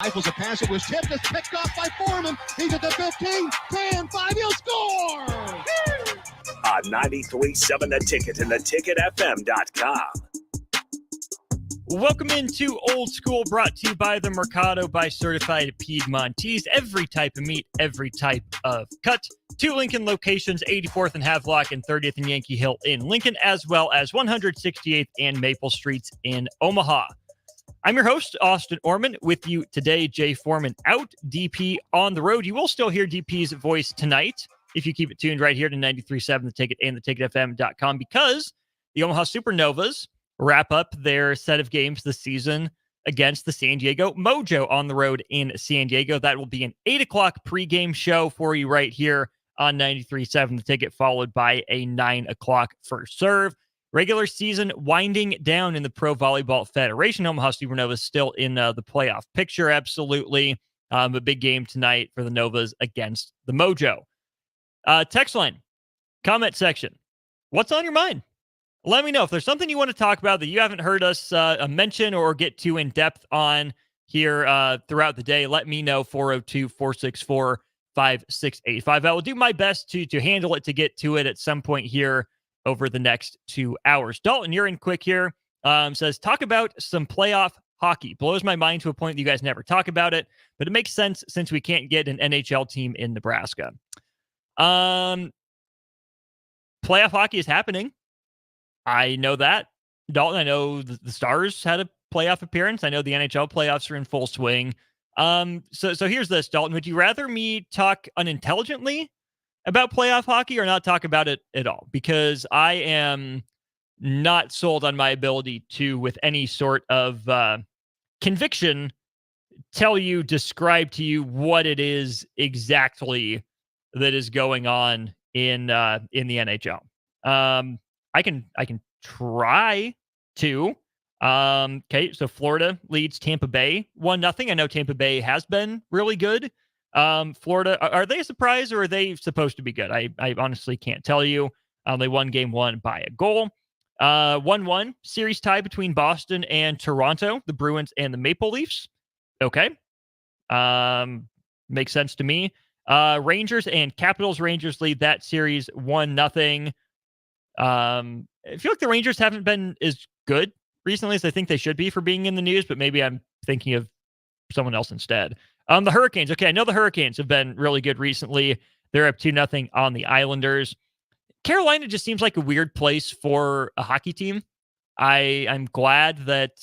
Rifles a pass. It was tipped. It's picked off by Foreman. He's at the 15, 10, 5. He'll score! On 93.7 The Ticket and theticketfm.com. Welcome into Old School, brought to you by the Mercado by Certified Piedmontese. Every type of meat, every type of cut. 2 Lincoln locations, 84th and Havelock and 30th and Yankee Hill in Lincoln, as well as 168th and Maple Streets in Omaha. I'm your host, Austin Orman, with you today. Jay Foreman out, DP on the road. You will still hear DP's voice tonight if you keep it tuned right here to 93.7 The Ticket and theticketfm.com, because the Omaha Supernovas wrap up their set of games this season against the San Diego Mojo on the road in San Diego. That will be an 8 o'clock pregame show for you right here on 93.7 The Ticket, followed by a 9 o'clock first serve. Regular season winding down in the Pro Volleyball Federation. Omaha Supernovas still in the playoff picture, absolutely. A big game tonight for the Novas against the Mojo. Text line, comment section. What's on your mind? Let me know if there's something you want to talk about that you haven't heard us mention or get too in depth on here throughout the day. Let me know. 402-464-5685. I will do my best to handle it, to get to it at some point here over the next 2 hours. Dalton, you're in quick here. Says, talk about some playoff hockey. Blows my mind to a point that you guys never talk about it, but it makes sense since we can't get an NHL team in Nebraska. Playoff hockey is happening. I know that. Dalton, I know the Stars had a playoff appearance. I know the NHL playoffs are in full swing. So here's this, Dalton. Would you rather me talk unintelligently about playoff hockey or not talk about it at all? Because I am not sold on my ability to, with any sort of conviction, describe to you what it is exactly that is going on in the NHL. I can try to. Okay, so Florida leads Tampa Bay 1-0. I know Tampa Bay has been really good. Florida, are they a surprise or are they supposed to be good? I honestly can't tell you. They won game 1 by a goal. 1-1 series tie between Boston and Toronto, the Bruins and the Maple Leafs. Okay. Makes sense to me. Rangers and Capitals. Rangers lead that series 1-0. I feel like the Rangers haven't been as good recently as I think they should be for being in the news, but maybe I'm thinking of someone else instead. The Hurricanes. Okay, I know the Hurricanes have been really good recently. They're up 2-0 on the Islanders. Carolina just seems like a weird place for a hockey team. I'm glad that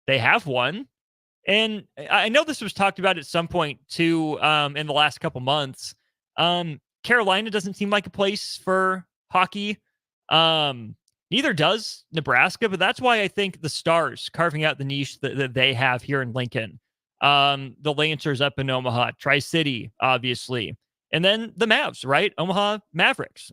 they have one. And I know this was talked about at some point too in the last couple months. Carolina doesn't seem like a place for hockey. Neither does Nebraska, but that's why I think the Stars carving out the niche that they have here in Lincoln. The Lancers up in Omaha, Tri-City, obviously. And then the Mavs, right? Omaha Mavericks.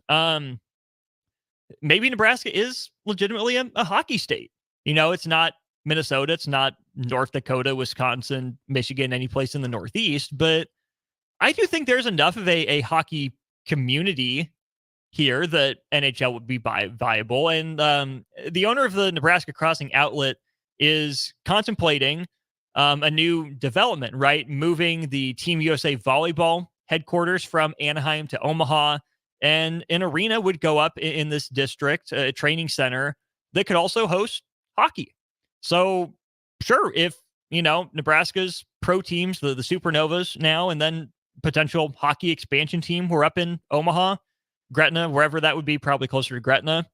Maybe Nebraska is legitimately a hockey state. You know, it's not Minnesota. It's not North Dakota, Wisconsin, Michigan, any place in the Northeast. But I do think there's enough of a hockey community here that NHL would be viable. And the owner of the Nebraska Crossing Outlet is contemplating a new development, right? Moving the Team USA volleyball headquarters from Anaheim to Omaha, and an arena would go up in this district, a training center that could also host hockey. So sure, if, Nebraska's pro teams, the Supernovas now, and then potential hockey expansion team were up in Omaha, Gretna, wherever that would be, probably closer to Gretna.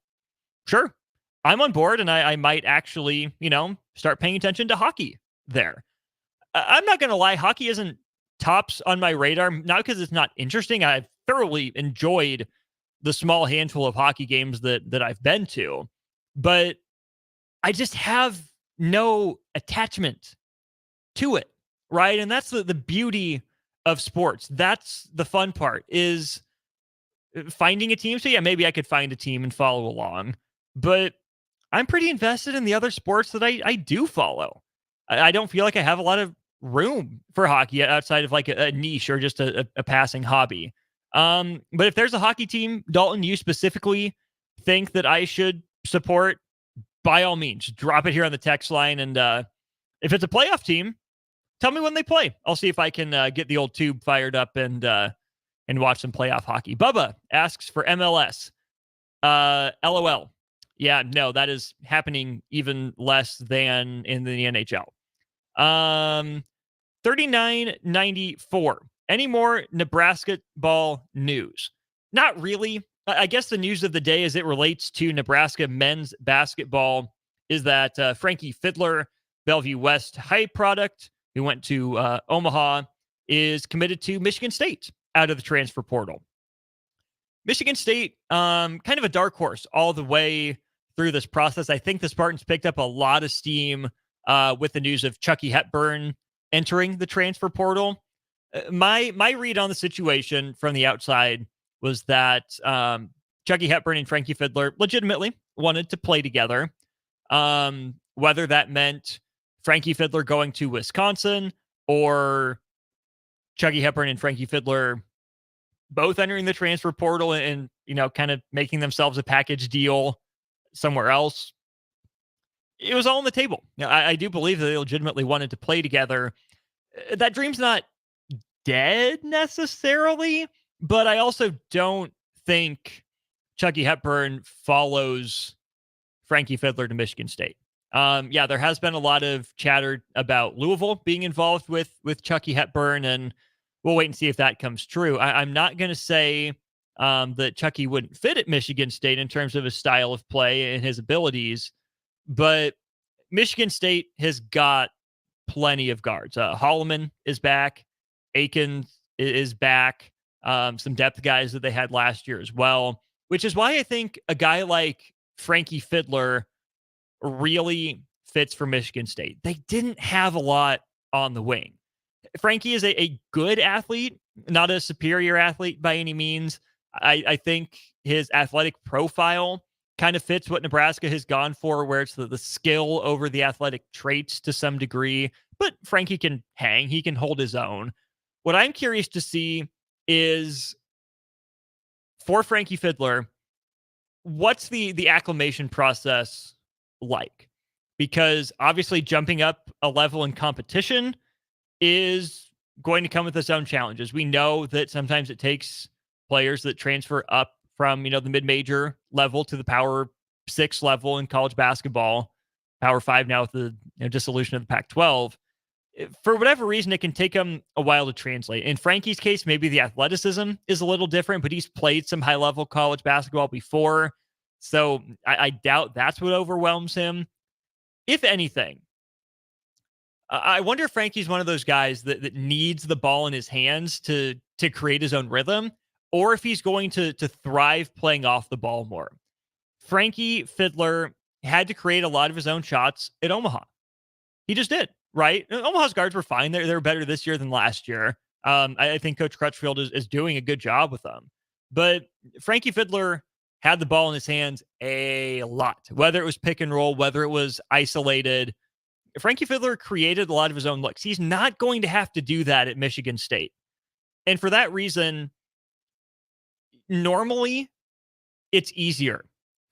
Sure, I'm on board, and I might actually, start paying attention to hockey there. I'm not going to lie, hockey isn't tops on my radar, not because it's not interesting. I've thoroughly enjoyed the small handful of hockey games that I've been to, but I just have no attachment to it, right? And that's the beauty of sports. That's the fun part, is finding a team. So yeah, maybe I could find a team and follow along, but I'm pretty invested in the other sports that I do follow. I don't feel like I have a lot of room for hockey outside of like a niche or just a passing hobby. But if there's a hockey team, Dalton, you specifically think that I should support, by all means, drop it here on the text line. And if it's a playoff team, tell me when they play. I'll see if I can get the old tube fired up and watch some playoff hockey. Bubba asks for MLS. LOL. Yeah, no, that is happening even less than in the NHL. 3994. Any more Nebraska ball news? Not really. I guess the news of the day as it relates to Nebraska men's basketball is that Frankie Fiddler, Bellevue West High product, who went to Omaha, is committed to Michigan State out of the transfer portal. Michigan State, kind of a dark horse all the way through this process. I think the Spartans picked up a lot of steam with the news of Chucky Hepburn entering the transfer portal. My read on the situation from the outside was that Chucky Hepburn and Frankie Fiddler legitimately wanted to play together. Whether that meant Frankie Fiddler going to Wisconsin or Chucky Hepburn and Frankie Fiddler both entering the transfer portal and, kind of making themselves a package deal somewhere else. It was all on the table. I do believe that they legitimately wanted to play together. That dream's not dead necessarily, but I also don't think Chucky Hepburn follows Frankie Fiddler to Michigan State. There has been a lot of chatter about Louisville being involved with Chucky Hepburn, and we'll wait and see if that comes true. I'm not going to say that Chucky wouldn't fit at Michigan State in terms of his style of play and his abilities, but Michigan State has got plenty of guards. Holloman is back. Aiken is back. Some depth guys that they had last year as well, which is why I think a guy like Frankie Fiddler really fits for Michigan State. They didn't have a lot on the wing. Frankie is a good athlete, not a superior athlete by any means. I think his athletic profile kind of fits what Nebraska has gone for, where it's the skill over the athletic traits to some degree. But Frankie can hang. He can hold his own. What I'm curious to see is, for Frankie Fiddler, what's the acclimation process like? Because obviously jumping up a level in competition is going to come with its own challenges. We know that sometimes it takes players that transfer up from, the mid-major level to the Power 6 level in college basketball, Power 5 now with the dissolution of the Pac-12. For whatever reason, it can take them a while to translate. In Frankie's case, maybe the athleticism is a little different, but he's played some high-level college basketball before, so I doubt that's what overwhelms him. If anything, I wonder if Frankie's one of those guys that needs the ball in his hands to create his own rhythm, or if he's going to thrive playing off the ball more. Frankie Fiddler had to create a lot of his own shots at Omaha. He just did, right? Omaha's guards were fine. They were better this year than last year. I think Coach Crutchfield is doing a good job with them. But Frankie Fiddler had the ball in his hands a lot, whether it was pick and roll, whether it was isolated. Frankie Fiddler created a lot of his own looks. He's not going to have to do that at Michigan State. And for that reason, normally it's easier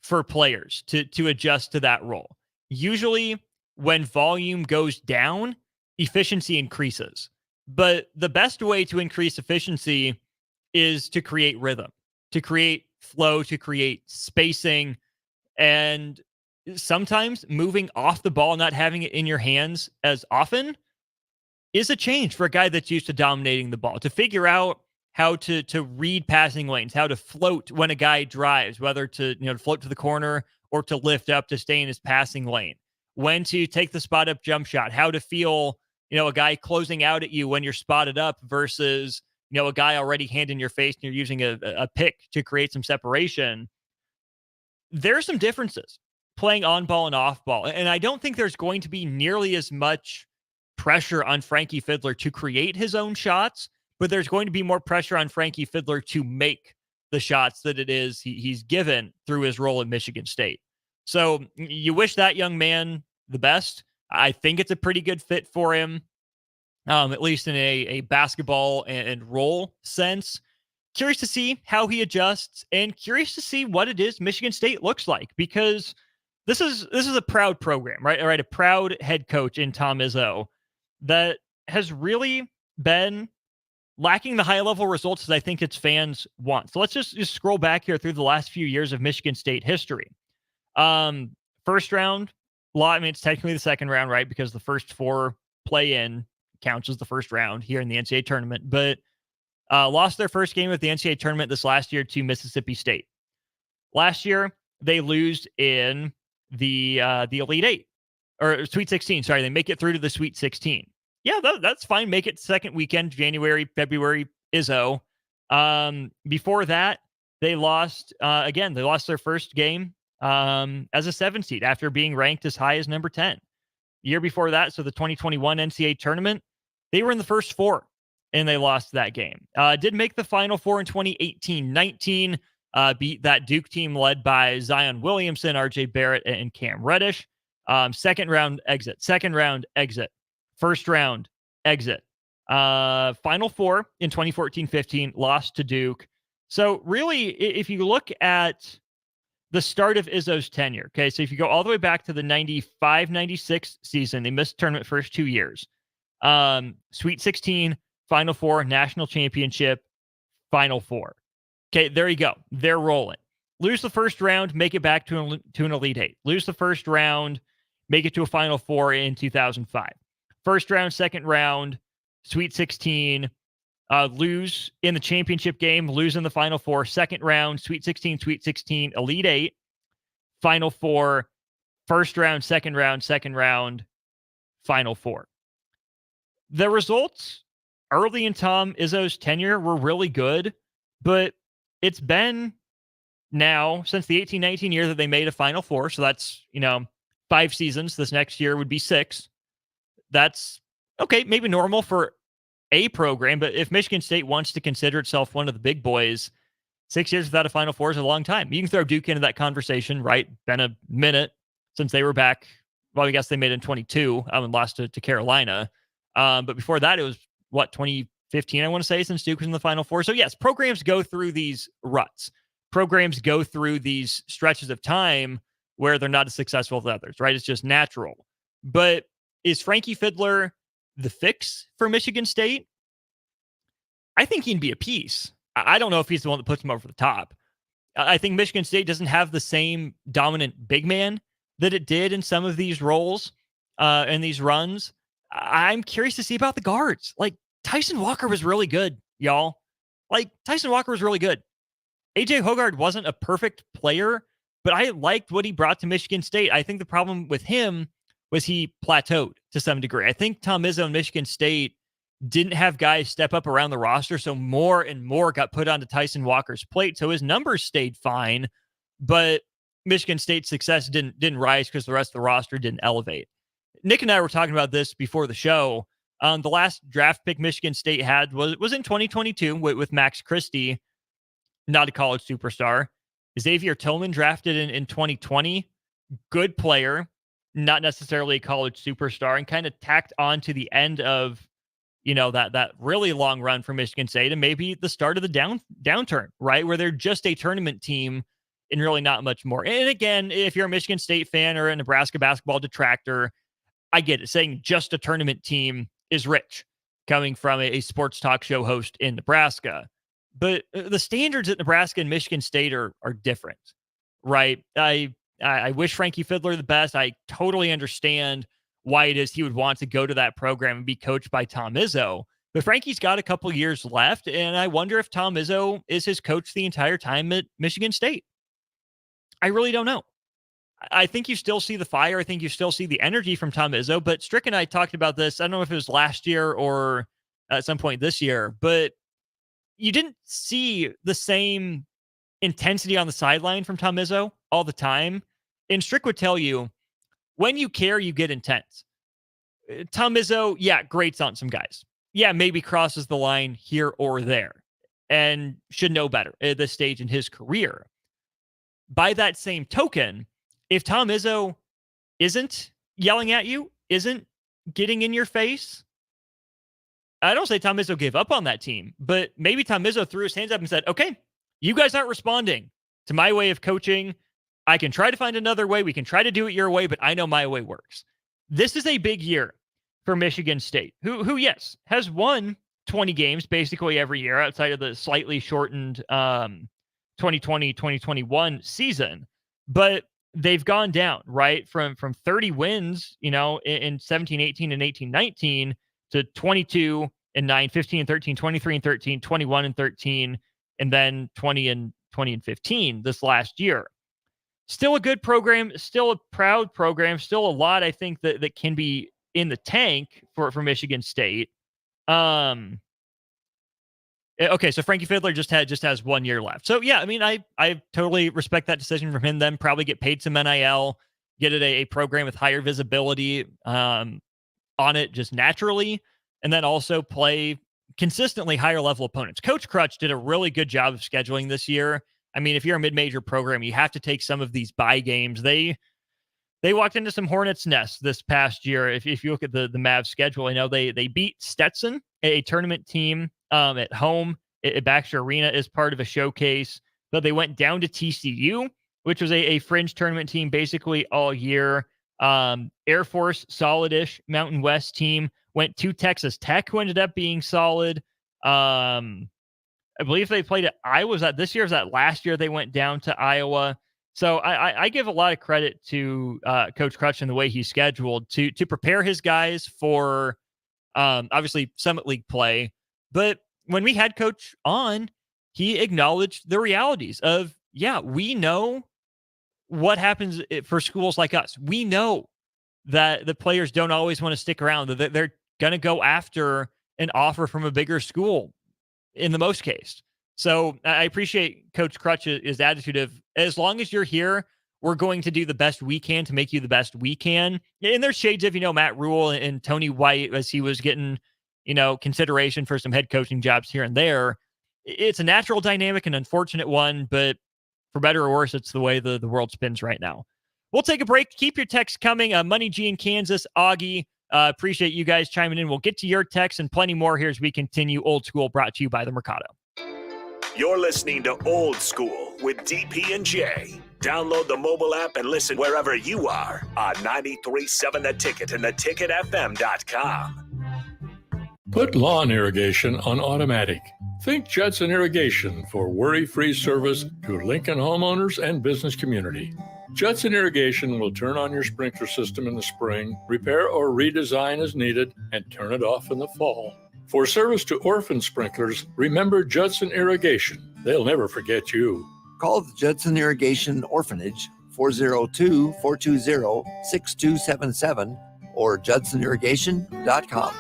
for players to adjust to that role. Usually when volume goes down, efficiency increases. But the best way to increase efficiency is to create rhythm, to create flow, to create spacing. And sometimes moving off the ball, not having it in your hands as often, is a change for a guy that's used to dominating the ball. To figure out how to read passing lanes, how to float when a guy drives, whether to float to the corner or to lift up to stay in his passing lane, when to take the spot up jump shot, how to feel a guy closing out at you when you're spotted up versus a guy already hand in your face and you're using a pick to create some separation. There are some differences playing on ball and off ball. And I don't think there's going to be nearly as much pressure on Frankie Fiddler to create his own shots, but there's going to be more pressure on Frankie Fiddler to make the shots that it is he's given through his role at Michigan State. So you wish that young man the best. I think it's a pretty good fit for him, at least in a basketball and role sense. Curious to see how he adjusts and curious to see what it is Michigan State looks like, because this is a proud program, right? A proud head coach in Tom Izzo that has really been lacking the high-level results that I think its fans want. So let's just scroll back here through the last few years of Michigan State history. First round, I mean, it's technically the second round, right? Because the first 4 play-in counts as the first round here in the NCAA tournament. But lost their first game of the NCAA tournament this last year to Mississippi State. Last year, they lose in the Elite Eight or Sweet 16. Sorry, they make it through to the Sweet 16. Yeah, that's fine. Make it second weekend, January, February, Izzo. Before that, they lost again. They lost their first game as a 7 seed after being ranked as high as number 10. Year before that, so the 2021 NCAA tournament, they were in the first 4 and they lost that game. Did make the Final Four in 2018-19. Beat that Duke team led by Zion Williamson, RJ Barrett, and Cam Reddish. Second round exit. First round exit. Final Four in 2014-15, lost to Duke. So really, if you look at the start of Izzo's tenure, okay, so if you go all the way back to the 95-96 season, they missed tournament first 2 years. Sweet 16, Final Four, National Championship, Final Four. Okay, there you go. They're rolling. Lose the first round, make it back to an Elite Eight. Lose the first round, make it to a Final Four in 2005. First round, second round, Sweet 16, lose in the championship game, lose in the Final Four, second round, Sweet 16, Elite Eight, Final Four, first round, second round, Final Four. The results early in Tom Izzo's tenure were really good, but it's been now since the 18-19 year that they made a Final Four. So that's, 5 seasons. This next year would be 6. That's okay, maybe normal for a program, but if Michigan State wants to consider itself one of the big boys, 6 years without a Final Four is a long time. You can throw Duke into that conversation, right? Been a minute since they were back. Well, I guess they made it in 22 and lost to Carolina. But before that, it was, 2015, I want to say, since Duke was in the Final Four. So yes, programs go through these ruts. Programs go through these stretches of time where they're not as successful as others, right? It's just natural. But is Frankie Fiddler the fix for Michigan State? I think he'd be a piece. I don't know if he's the one that puts him over the top. I think Michigan State doesn't have the same dominant big man that it did in some of these roles and these runs. I'm curious to see about the guards. Like, Tyson Walker was really good, y'all. Tyson Walker was really good. AJ Hoggard wasn't a perfect player, but I liked what he brought to Michigan State. I think the problem with him was he plateaued to some degree. I think Tom Izzo and Michigan State didn't have guys step up around the roster, so more and more got put onto Tyson Walker's plate. So his numbers stayed fine, but Michigan State's success didn't rise because the rest of the roster didn't elevate. Nick and I were talking about this before the show. The last draft pick Michigan State had was in 2022 with Max Christie, not a college superstar. Xavier Tillman drafted in 2020, good player, not necessarily a college superstar, and kind of tacked on to the end of that really long run for Michigan State and maybe the start of the downturn, right? Where they're just a tournament team and really not much more. And again, if you're a Michigan State fan or a Nebraska basketball detractor, I get it. Saying just a tournament team is rich coming from a sports talk show host in Nebraska. But the standards at Nebraska and Michigan State are different, right? I wish Frankie Fiddler the best. I totally understand why it is he would want to go to that program and be coached by Tom Izzo. But Frankie's got a couple years left, and I wonder if Tom Izzo is his coach the entire time at Michigan State. I really don't know. I think you still see the fire. I think you still see the energy from Tom Izzo. But Strick and I talked about this. I don't know if it was last year or at some point this year, but you didn't see the same intensity on the sideline from Tom Izzo all the time. And Strick would tell you, when you care, you get intense. Tom Izzo, yeah, grates on some guys. Yeah, maybe crosses the line here or there and should know better at this stage in his career. By that same token, if Tom Izzo isn't yelling at you, isn't getting in your face, I don't say Tom Izzo gave up on that team, but maybe Tom Izzo threw his hands up and said, okay, you guys aren't responding to my way of coaching. I can try to find another way. We can try to do it your way, but I know my way works. This is a big year for Michigan State, who yes, has won 20 games basically every year outside of the slightly shortened 2020-2021 season. But they've gone down, right? From 30 wins, in 17-18 and 18-19 to 22-9, 15-13, 23-13, 21-13, and then 20-15 this last year. Still a good program, still a proud program, still a lot I think that can be in the tank for Michigan State. Okay, so Frankie Fiddler just has 1 year left. So yeah, I mean, I totally respect that decision from him. Then probably get paid some NIL, get it a program with higher visibility on it just naturally, and then also play consistently higher level opponents. Coach Crutch did a really good job of scheduling this year. I mean, if you're a mid-major program, you have to take some of these bye games. They walked into some hornets' nests this past year. If you look at the Mavs schedule, I know they beat Stetson, a tournament team, at home at Baxter Arena as part of a showcase. But they went down to TCU, which was a fringe tournament team basically all year. Air Force, solid-ish Mountain West team. Went to Texas Tech, who ended up being solid. I believe they played at Iowa. Was that this year? Was that last year they went down to Iowa? So I give a lot of credit to Coach Crutch and the way he's scheduled to prepare his guys for obviously Summit League play. But when we had Coach on, he acknowledged the realities of, yeah, we know what happens for schools like us. We know that the players don't always want to stick around, that they're going to go after an offer from a bigger school in the most case. So I appreciate Coach Crutch's attitude of, as long as you're here, we're going to do the best we can to make you the best we can. And there's shades of, Matt Rule and Tony White as he was getting, consideration for some head coaching jobs here and there. It's a natural dynamic, an unfortunate one, but for better or worse, it's the way the world spins right now. We'll take a break. Keep your texts coming. Money G in Kansas, Augie. Appreciate you guys chiming in. We'll get to your texts and plenty more here as we continue Old School, brought to you by the Mercado. You're listening to Old School with DP and J. Download the mobile app and listen wherever you are on 93.7 The Ticket and theticketfm.com. Put lawn irrigation on automatic. Think Judson Irrigation for worry-free service to Lincoln homeowners and business community. Judson Irrigation will turn on your sprinkler system in the spring, repair or redesign as needed, and turn it off in the fall. For service to orphan sprinklers, remember Judson Irrigation. They'll never forget you. Call the Judson Irrigation Orphanage, 402-420-6277 or judsonirrigation.com.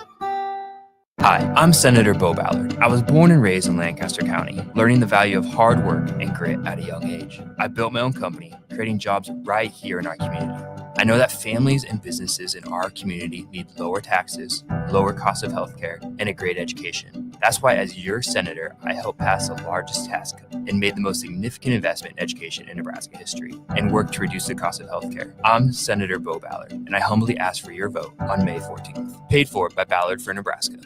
Hi, I'm Senator Bo Ballard. I was born and raised in Lancaster County, learning the value of hard work and grit at a young age. I built my own company, creating jobs right here in our community. I know that families and businesses in our community need lower taxes, lower cost of healthcare, and a great education. That's why, as your senator, I helped pass the largest tax cut and made the most significant investment in education in Nebraska history and worked to reduce the cost of healthcare. I'm Senator Bo Ballard, and I humbly ask for your vote on May 14th. Paid for by Ballard for Nebraska.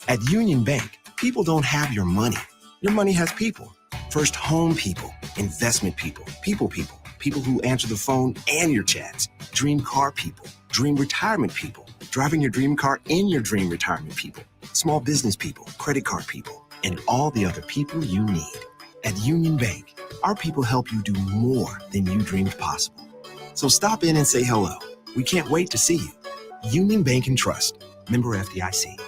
At Union Bank, people don't have your money. Your money has people. First home people, investment people, people who answer the phone and your chats, dream car people, dream retirement people, driving your dream car in your dream retirement people, small business people, credit card people, and all the other people you need. At Union Bank, our people help you do more than you dreamed possible. So stop in and say hello. We can't wait to see you. Union Bank and Trust. Member FDIC.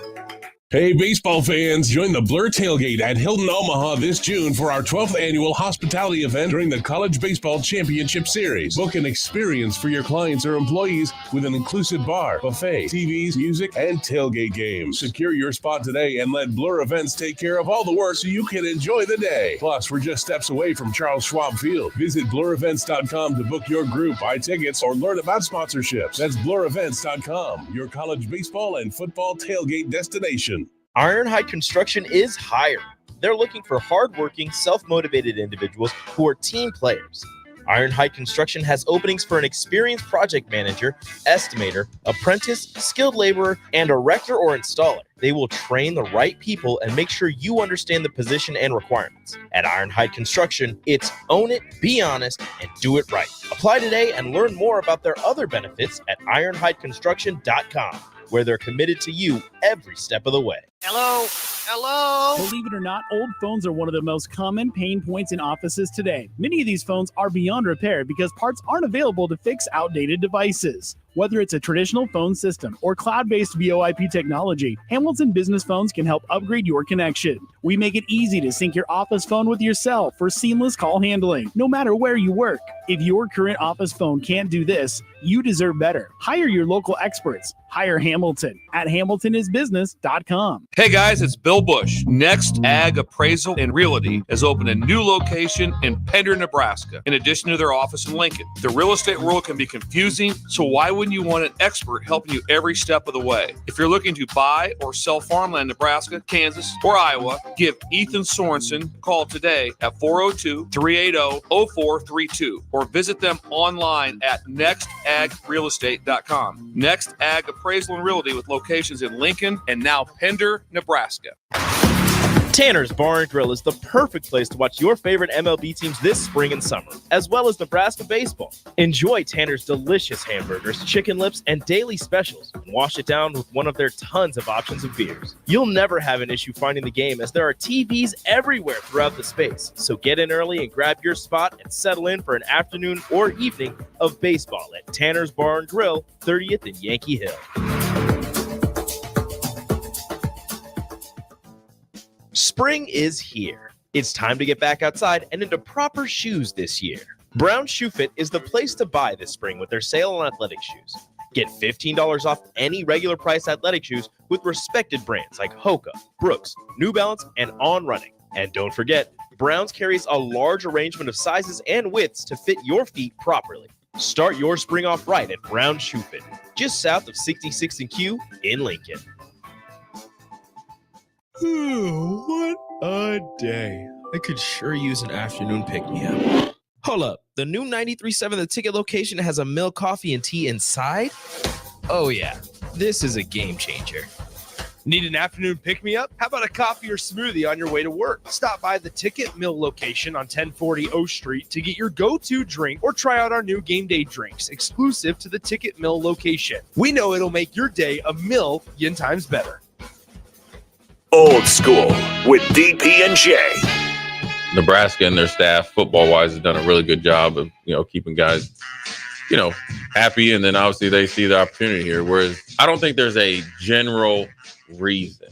Hey, baseball fans, join the Blur Tailgate at Hilton Omaha this June for our 12th annual hospitality event during the College Baseball Championship Series. Book an experience for your clients or employees with an inclusive bar, buffet, TVs, music, and tailgate games. Secure your spot today and let Blur Events take care of all the work so you can enjoy the day. Plus, we're just steps away from Charles Schwab Field. Visit blurevents.com to book your group, buy tickets, or learn about sponsorships. That's blurevents.com, your college baseball and football tailgate destination. Ironhide Construction is hiring. They're looking for hardworking, self-motivated individuals who are team players. Ironhide Construction has openings for an experienced project manager, estimator, apprentice, skilled laborer, and erector or installer. They will train the right people and make sure you understand the position and requirements. At Ironhide Construction, it's own it, be honest, and do it right. Apply today and learn more about their other benefits at ironhideconstruction.com. where they're committed to you every step of the way. Hello? Hello? Believe it or not, old phones are one of the most common pain points in offices today. Many of these phones are beyond repair because parts aren't available to fix outdated devices. Whether it's a traditional phone system or cloud-based VoIP technology, Hamilton Business Phones can help upgrade your connection. We make it easy to sync your office phone with yourself for seamless call handling, no matter where you work. If your current office phone can't do this, you deserve better. Hire your local experts. Hire Hamilton at hamiltonisbusiness.com. Hey guys, it's Bill Bush. Next Ag Appraisal and Realty has opened a new location in Pender, Nebraska, in addition to their office in Lincoln. The real estate world can be confusing, so why wouldn't you want an expert helping you every step of the way? If you're looking to buy or sell farmland in Nebraska, Kansas, or Iowa, give Ethan Sorensen a call today at 402-380-0432 or visit them online at nextagrealestate.com. Next Ag Appraisal and Realty with locations in Lincoln and now Pender, Nebraska. Tanner's Bar and Grill is the perfect place to watch your favorite MLB teams this spring and summer, as well as Nebraska baseball. Enjoy Tanner's delicious hamburgers, chicken lips, and daily specials, and wash it down with one of their tons of options of beers. You'll never have an issue finding the game as there are TVs everywhere throughout the space. So get in early and grab your spot and settle in for an afternoon or evening of baseball at Tanner's Bar and Grill, 30th and Yankee Hill. Spring is here. It's time to get back outside and into proper shoes this year. Brown Shoe Fit is the place to buy this spring with their sale on athletic shoes. Get $15 off any regular price athletic shoes with respected brands like Hoka, Brooks, New Balance, and On Running. And don't forget, Browns carries a large arrangement of sizes and widths to fit your feet properly. Start your spring off right at Brown Shoe Fit, just south of 66th and Q in Lincoln. What a day. I could sure use an afternoon pick-me-up. Hold up. The new 93.7 The Ticket location has a milk, coffee, and tea inside? Oh, yeah. This is a game changer. Need an afternoon pick-me-up? How about a coffee or smoothie on your way to work? Stop by the Ticket Mill location on 1040 O Street to get your go-to drink or try out our new game day drinks exclusive to the Ticket Mill location. We know it'll make your day a million times better. Old School with DP and J. Nebraska and their staff, football-wise, has done a really good job of, keeping guys, happy. And then obviously they see the opportunity here. Whereas I don't think there's a general reason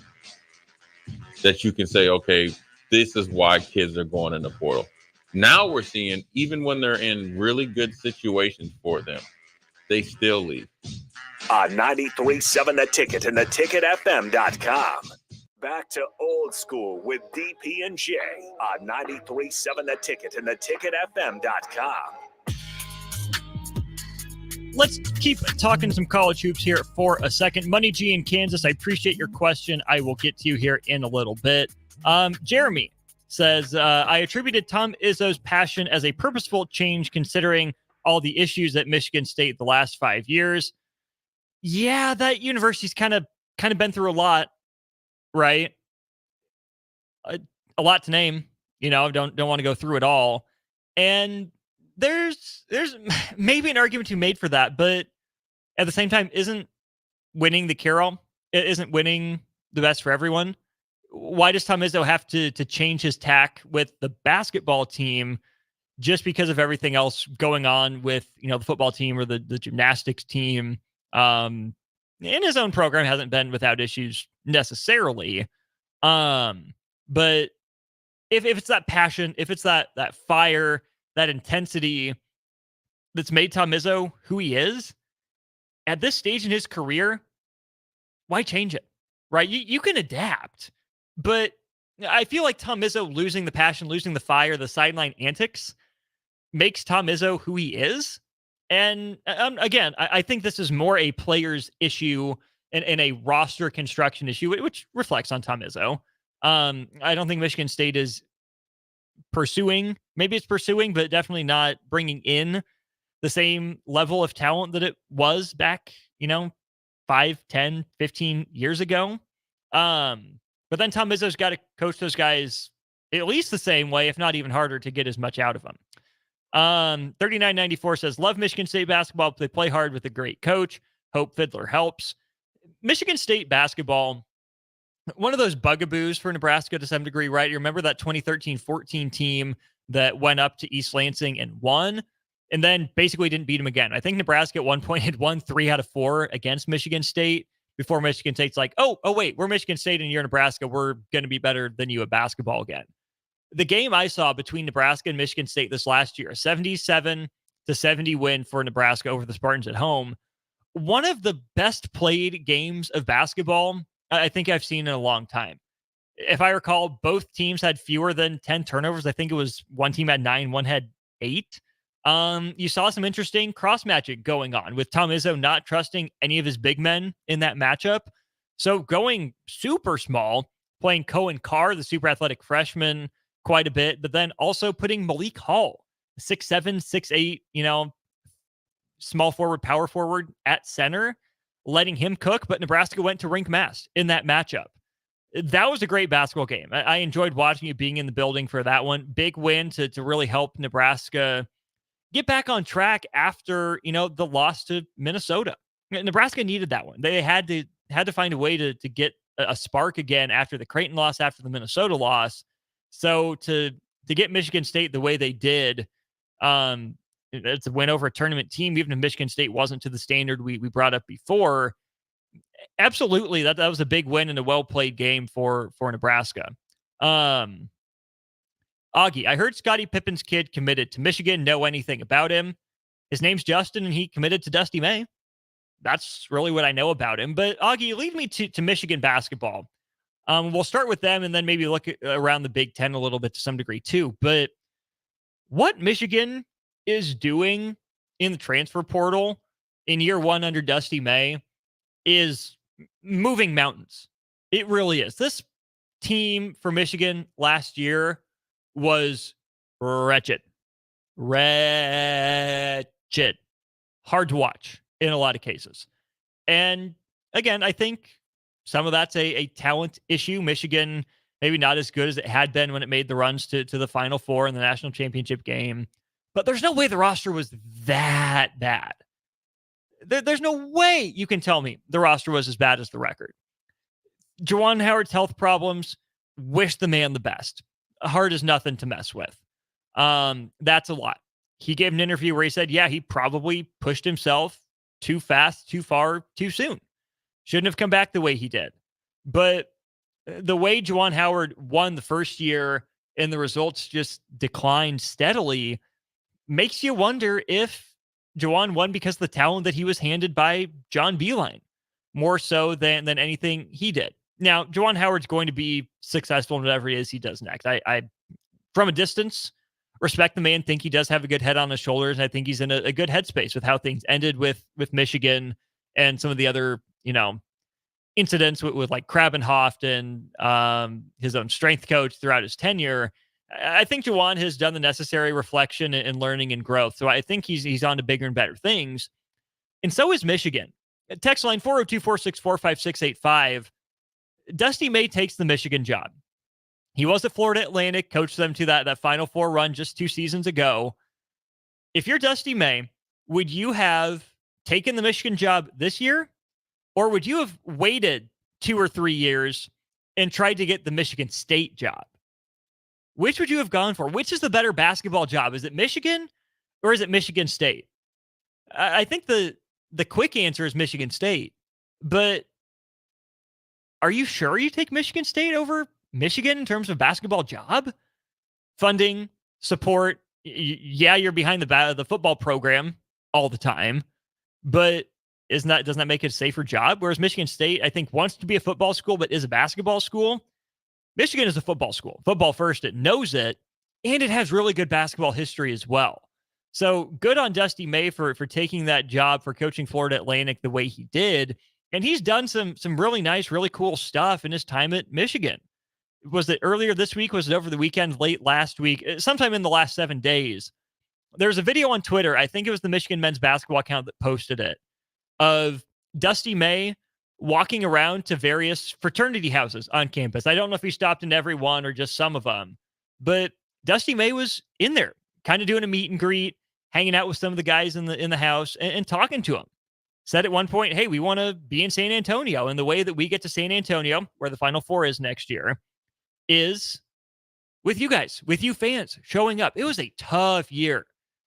that you can say, okay, this is why kids are going in the portal. Now we're seeing, even when they're in really good situations for them, they still leave. On 93.7 The Ticket and theticketfm.com. Back to Old School with DP and J on 93.7 The Ticket and theticketfm.com. Let's keep talking some college hoops here for a second. Money G in Kansas, I appreciate your question. I will get to you here in a little bit. Jeremy says, I attributed Tom Izzo's passion as a purposeful change considering all the issues at Michigan State the last 5 years. Yeah, that university's kind of been through a lot. Right. A lot to name, don't want to go through it all. And there's maybe an argument to be made for that, but at the same time, isn't winning the Carroll, isn't winning the best for everyone. Why does Tom Izzo have to change his tack with the basketball team just because of everything else going on with, the football team or the gymnastics team? In his own program hasn't been without issues necessarily. But if it's that passion, if it's that fire, that intensity that's made Tom Izzo who he is at this stage in his career, why change it? Right? You can adapt, but I feel like Tom Izzo losing the passion, losing the fire, the sideline antics makes Tom Izzo who he is. And again, I think this is more a player's issue and a roster construction issue, which reflects on Tom Izzo. I don't think Michigan State is pursuing, maybe it's pursuing, but definitely not bringing in the same level of talent that it was back, 5, 10, 15 years ago. But then Tom Izzo's got to coach those guys at least the same way, if not even harder, to get as much out of them. 3994 says, love Michigan State basketball. They play hard with a great coach. Hope Fiddler helps. Michigan State basketball, one of those bugaboos for Nebraska to some degree, right? You remember that 2013-14 team that went up to East Lansing and won, and then basically didn't beat them again. I think Nebraska at one point had won 3 out of 4 against Michigan State before Michigan State's like, oh, wait, we're Michigan State and you're Nebraska. We're going to be better than you at basketball again. The game I saw between Nebraska and Michigan State this last year, a 77-70 win for Nebraska over the Spartans at home. One of the best played games of basketball I think I've seen in a long time. If I recall, both teams had fewer than 10 turnovers. I think it was one team had 9, one had 8. You saw some interesting cross-matching going on with Tom Izzo not trusting any of his big men in that matchup. So going super small, playing Cohen Carr, the super athletic freshman, quite a bit, but then also putting Malik Hall, 6'7", 6'8", small forward, power forward at center, letting him cook, but Nebraska went to Rink Mast in that matchup. That was a great basketball game. I enjoyed watching it, being in the building for that one. Big win to really help Nebraska get back on track after, the loss to Minnesota. Nebraska needed that one. They had to find a way to get a spark again after the Creighton loss, after the Minnesota loss. So to get Michigan State the way they did, it's a win over a tournament team, even if Michigan State wasn't to the standard we brought up before. Absolutely, that was a big win and a well-played game for Nebraska. Augie, I heard Scottie Pippen's kid committed to Michigan. Know anything about him? His name's Justin, and he committed to Dusty May. That's really what I know about him. But Augie, lead me to Michigan basketball. We'll start with them and then maybe look around the Big Ten a little bit to some degree too. But what Michigan is doing in the transfer portal in year one under Dusty May is moving mountains. It really is. This team for Michigan last year was wretched. Hard to watch in a lot of cases. And again, I think some of that's a talent issue. Michigan, maybe not as good as it had been when it made the runs to the Final Four in the national championship game. But there's no way the roster was that bad. There's no way you can tell me the roster was as bad as the record. Juwan Howard's health problems, wish the man the best. Heart is nothing to mess with. That's a lot. He gave an interview where he said, yeah, he probably pushed himself too fast, too far, too soon. Shouldn't have come back the way he did. But the way Juwan Howard won the first year and the results just declined steadily makes you wonder if Juwan won because of the talent that he was handed by John Beilein, more so than anything he did. Now, Juwan Howard's going to be successful in whatever it is he does next. I from a distance, respect the man, think he does have a good head on his shoulders, and I think he's in a good headspace with how things ended with Michigan and some of the other, incidents with like Krabenhoft and his own strength coach throughout his tenure. I think Juwan has done the necessary reflection and learning and growth. So I think he's on to bigger and better things. And so is Michigan. Text line 402-464-5685. Dusty May takes the Michigan job. He was at Florida Atlantic, coached them to that Final Four run just 2 seasons ago. If you're Dusty May, would you have taken the Michigan job this year? Or would you have waited 2 or 3 years and tried to get the Michigan State job? Which would you have gone for? Which is the better basketball job? Is it Michigan or is it Michigan State? I think the quick answer is Michigan State. But are you sure you take Michigan State over Michigan in terms of basketball job? Funding, support. Yeah, you're behind the football program all the time. But doesn't that make it a safer job? Whereas Michigan State, I think, wants to be a football school, but is a basketball school. Michigan is a football school. Football first, it knows it, and it has really good basketball history as well. So good on Dusty May for taking that job, for coaching Florida Atlantic the way he did. And he's done some really nice, really cool stuff in his time at Michigan. Was it earlier this week? Was it over the weekend? Late last week? Sometime in the last 7 days. There's a video on Twitter, I think it was the Michigan men's basketball account that posted it, of Dusty May walking around to various fraternity houses on campus. I don't know if he stopped in every one or just some of them, but Dusty May was in there kind of doing a meet and greet, hanging out with some of the guys in the house and talking to them, said at one point, hey, we want to be in San Antonio. And the way that we get to San Antonio, where the Final Four is next year, is with you guys, with you fans showing up. It was a tough year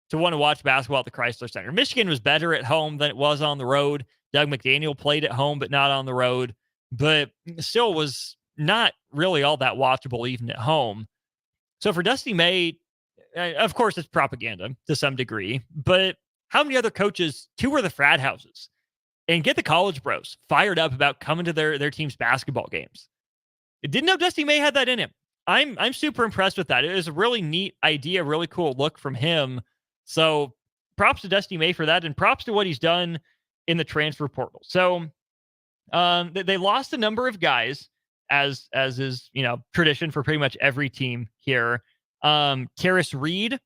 to want to watch basketball at the Chrysler Center. Michigan was better at home than it was on the road. Doug McDaniel played at home, but not on the road, but still was not really all that watchable even at home. So for Dusty May, of course, it's propaganda to some degree, but how many other coaches tour the frat houses and get the college bros fired up about coming to their team's basketball games? Didn't know Dusty May had that in him. I'm super impressed with that. It was a really neat idea, really cool look from him. So props to Dusty May for that, and props to what he's done in the transfer portal. So they lost a number of guys, as is tradition for pretty much every team here. Karis Reed,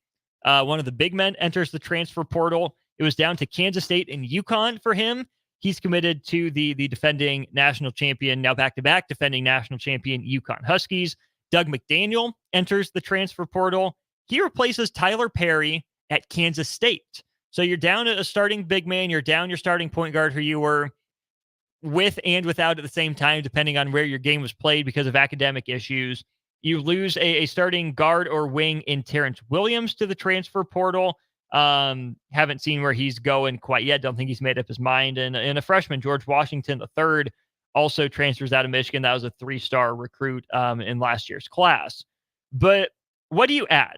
one of the big men, enters the transfer portal. It was down to Kansas State and UConn for him. He's committed to the defending national champion, now back-to-back defending national champion UConn Huskies. Doug McDaniel enters the transfer portal. He replaces Tyler Perry at Kansas State. So you're down a starting big man. You're down your starting point guard who you were with and without at the same time, depending on where your game was played because of academic issues. You lose a starting guard or wing in Terrence Williams to the transfer portal. Haven't seen where he's going quite yet. Don't think he's made up his mind. And a freshman, George Washington III, also transfers out of Michigan. That was a 3-star recruit in last year's class. But what do you add?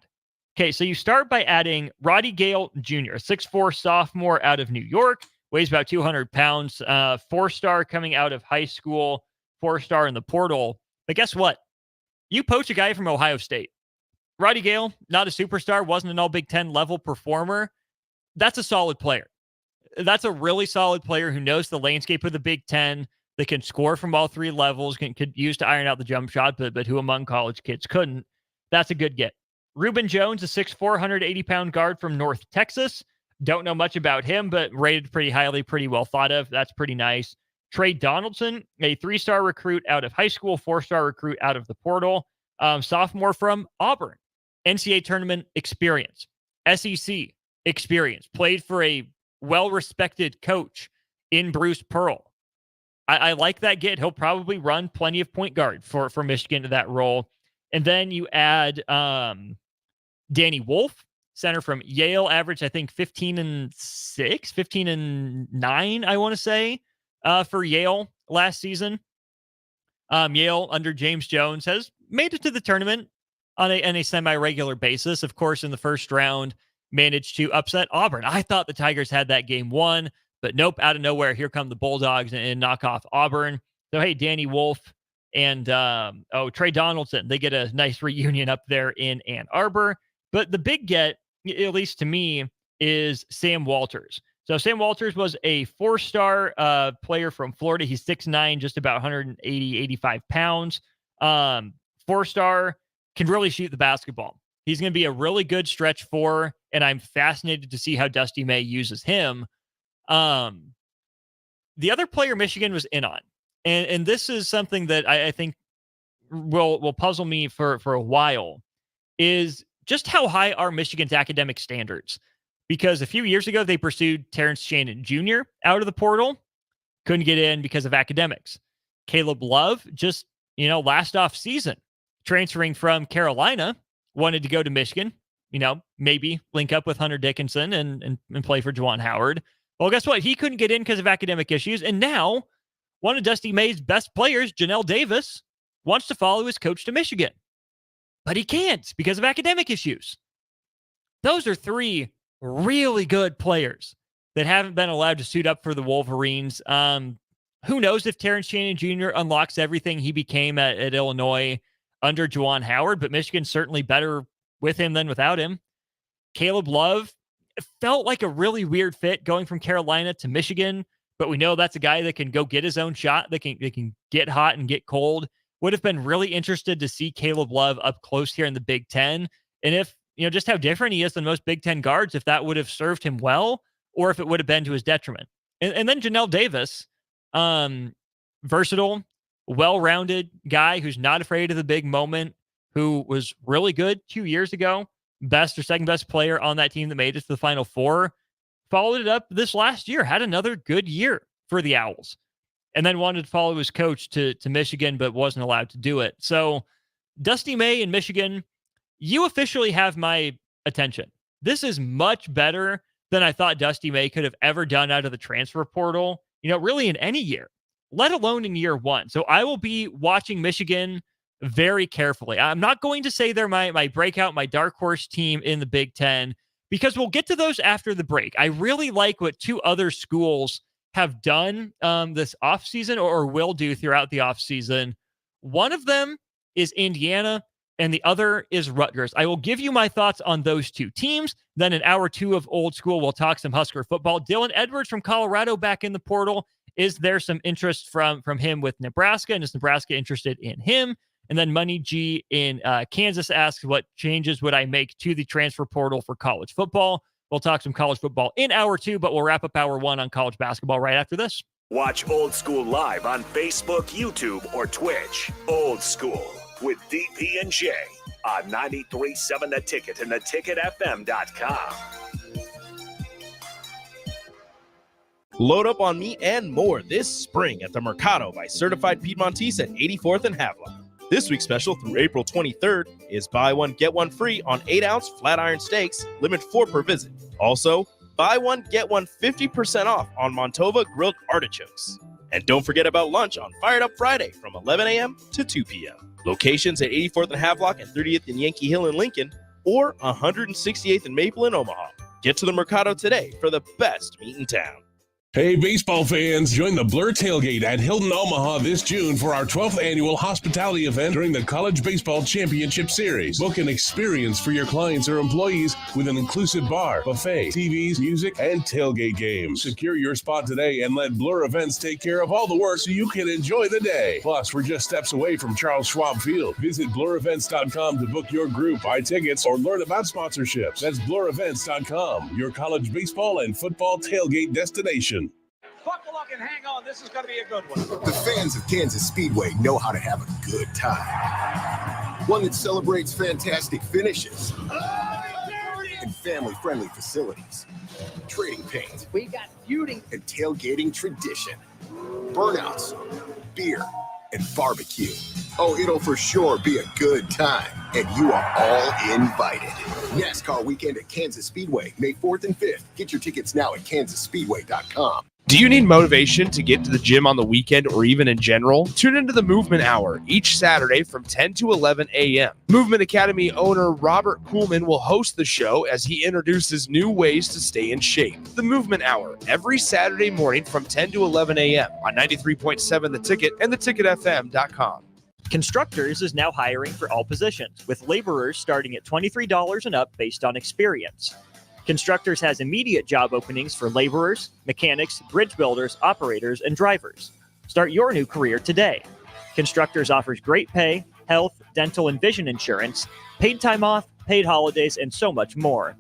Okay, so you start by adding Roddy Gale Jr., a 6'4" sophomore out of New York, weighs about 200 pounds, 4-star coming out of high school, 4-star in the portal. But guess what? You poach a guy from Ohio State. Roddy Gale, not a superstar, wasn't an all Big Ten level performer. That's a solid player. That's a really solid player who knows the landscape of the Big Ten, that can score from all three levels, could use to iron out the jump shot, but who among college kids couldn't. That's a good get. Reuben Jones, a 6'4", 180-pound guard from North Texas. Don't know much about him, but rated pretty highly, pretty well thought of. That's pretty nice. Trey Donaldson, a 3-star recruit out of high school, 4-star recruit out of the portal. Sophomore from Auburn. NCAA tournament experience. SEC experience. Played for a well-respected coach in Bruce Pearl. I like that get. He'll probably run plenty of point guard for Michigan to that role. And then you add Danny Wolf, center from Yale, average, I think, 15-6, 15-9, I want to say, for Yale last season. Yale, under James Jones, has made it to the tournament on a semi-regular basis. Of course, in the first round, managed to upset Auburn. I thought the Tigers had that game won, but nope, out of nowhere, here come the Bulldogs and knock off Auburn. So, hey, Danny Wolf and Trey Donaldson, they get a nice reunion up there in Ann Arbor. But the big get, at least to me, is Sam Walters. So Sam Walters was a 4-star player from Florida. He's 6'9", just about 180, 85 pounds. 4-star, can really shoot the basketball. He's going to be a really good stretch 4, and I'm fascinated to see how Dusty May uses him. The other player Michigan was in on, and this is something that I think will puzzle me for a while, is just how high are Michigan's academic standards? Because a few years ago, they pursued Terrence Shannon Jr. out of the portal, couldn't get in because of academics. Caleb Love, just, last off season, transferring from Carolina, wanted to go to Michigan, maybe link up with Hunter Dickinson and play for Juwan Howard. Well, guess what? He couldn't get in because of academic issues. And now one of Dusty May's best players, Janelle Davis, wants to follow his coach to Michigan. But he can't because of academic issues. Those are 3 really good players that haven't been allowed to suit up for the Wolverines. Who knows if Terrence Shannon Jr. unlocks everything he became at Illinois under Juwan Howard, but Michigan's certainly better with him than without him. Caleb Love felt like a really weird fit going from Carolina to Michigan, but we know that's a guy that can go get his own shot, that can get hot and get cold. Would have been really interested to see Caleb Love up close here in the Big Ten. And if, just how different he is than most Big Ten guards, if that would have served him well, or if it would have been to his detriment. And then Janelle Davis, versatile, well-rounded guy who's not afraid of the big moment, who was really good 2 years ago, best or second best player on that team that made it to the Final Four. followed it up this last year, had another good year for the Owls, and then wanted to follow his coach to Michigan, but wasn't allowed to do it. So Dusty May in Michigan, you officially have my attention. This is much better than I thought Dusty May could have ever done out of the transfer portal, really in any year, let alone in year one. So I will be watching Michigan very carefully. I'm not going to say they're my breakout, my dark horse team in the Big Ten, because we'll get to those after the break. I really like what two other schools have done this offseason or will do throughout the offseason. One of them is Indiana, and the other is Rutgers. I will give you my thoughts on those two teams. Then in hour 2 of Old School, we'll talk some Husker football. Dylan Edwards from Colorado back in the portal. Is there some interest from him with Nebraska? And is Nebraska interested in him? And then Money G in Kansas asks, what changes would I make to the transfer portal for college football? We'll talk some college football in hour 2, but we'll wrap up hour 1 on college basketball right after this. Watch Old School live on Facebook, YouTube, or Twitch. Old School with DP and J on 93.7 The Ticket and theticketfm.com. Load up on meat and more this spring at the Mercado by Certified Piedmontese at 84th and Havelock. This week's special through April 23rd is buy one, get one free on 8-ounce flat iron steaks, limit 4 per visit. Also, buy one, get one 50% off on Montova grilled artichokes. And don't forget about lunch on Fired Up Friday from 11 a.m. to 2 p.m. Locations at 84th and Havelock and 30th and Yankee Hill in Lincoln, or 168th and Maple in Omaha. Get to the Mercado today for the best meat in town. Hey, baseball fans, join the Blur Tailgate at Hilton Omaha this June for our 12th annual hospitality event during the College Baseball Championship Series. Book an experience for your clients or employees with an inclusive bar, buffet, TVs, music, and tailgate games. Secure your spot today and let Blur Events take care of all the work so you can enjoy the day. Plus, we're just steps away from Charles Schwab Field. Visit blurevents.com to book your group, buy tickets, or learn about sponsorships. That's blurevents.com, your college baseball and football tailgate destination. Buckle up and hang on. This is going to be a good one. The fans of Kansas Speedway know how to have a good time. One that celebrates fantastic finishes and family-friendly facilities. Trading paint. We got feuding and tailgating tradition. Burnouts, beer, and barbecue. Oh, it'll for sure be a good time, and you are all invited. NASCAR weekend at Kansas Speedway, May 4th and 5th. Get your tickets now at kansasspeedway.com. Do you need motivation to get to the gym on the weekend or even in general? Tune into the Movement Hour each Saturday from 10 to 11 a.m. Movement Academy owner Robert Kuhlman will host the show as he introduces new ways to stay in shape. The Movement Hour every Saturday morning from 10 to 11 a.m. on 93.7 The Ticket and theticketfm.com. Constructors is now hiring for all positions, with laborers starting at $23 and up based on experience. Constructors has immediate job openings for laborers, mechanics, bridge builders, operators, and drivers. Start your new career today. Constructors offers great pay, health, dental, and vision insurance, paid time off, paid holidays, and so much more.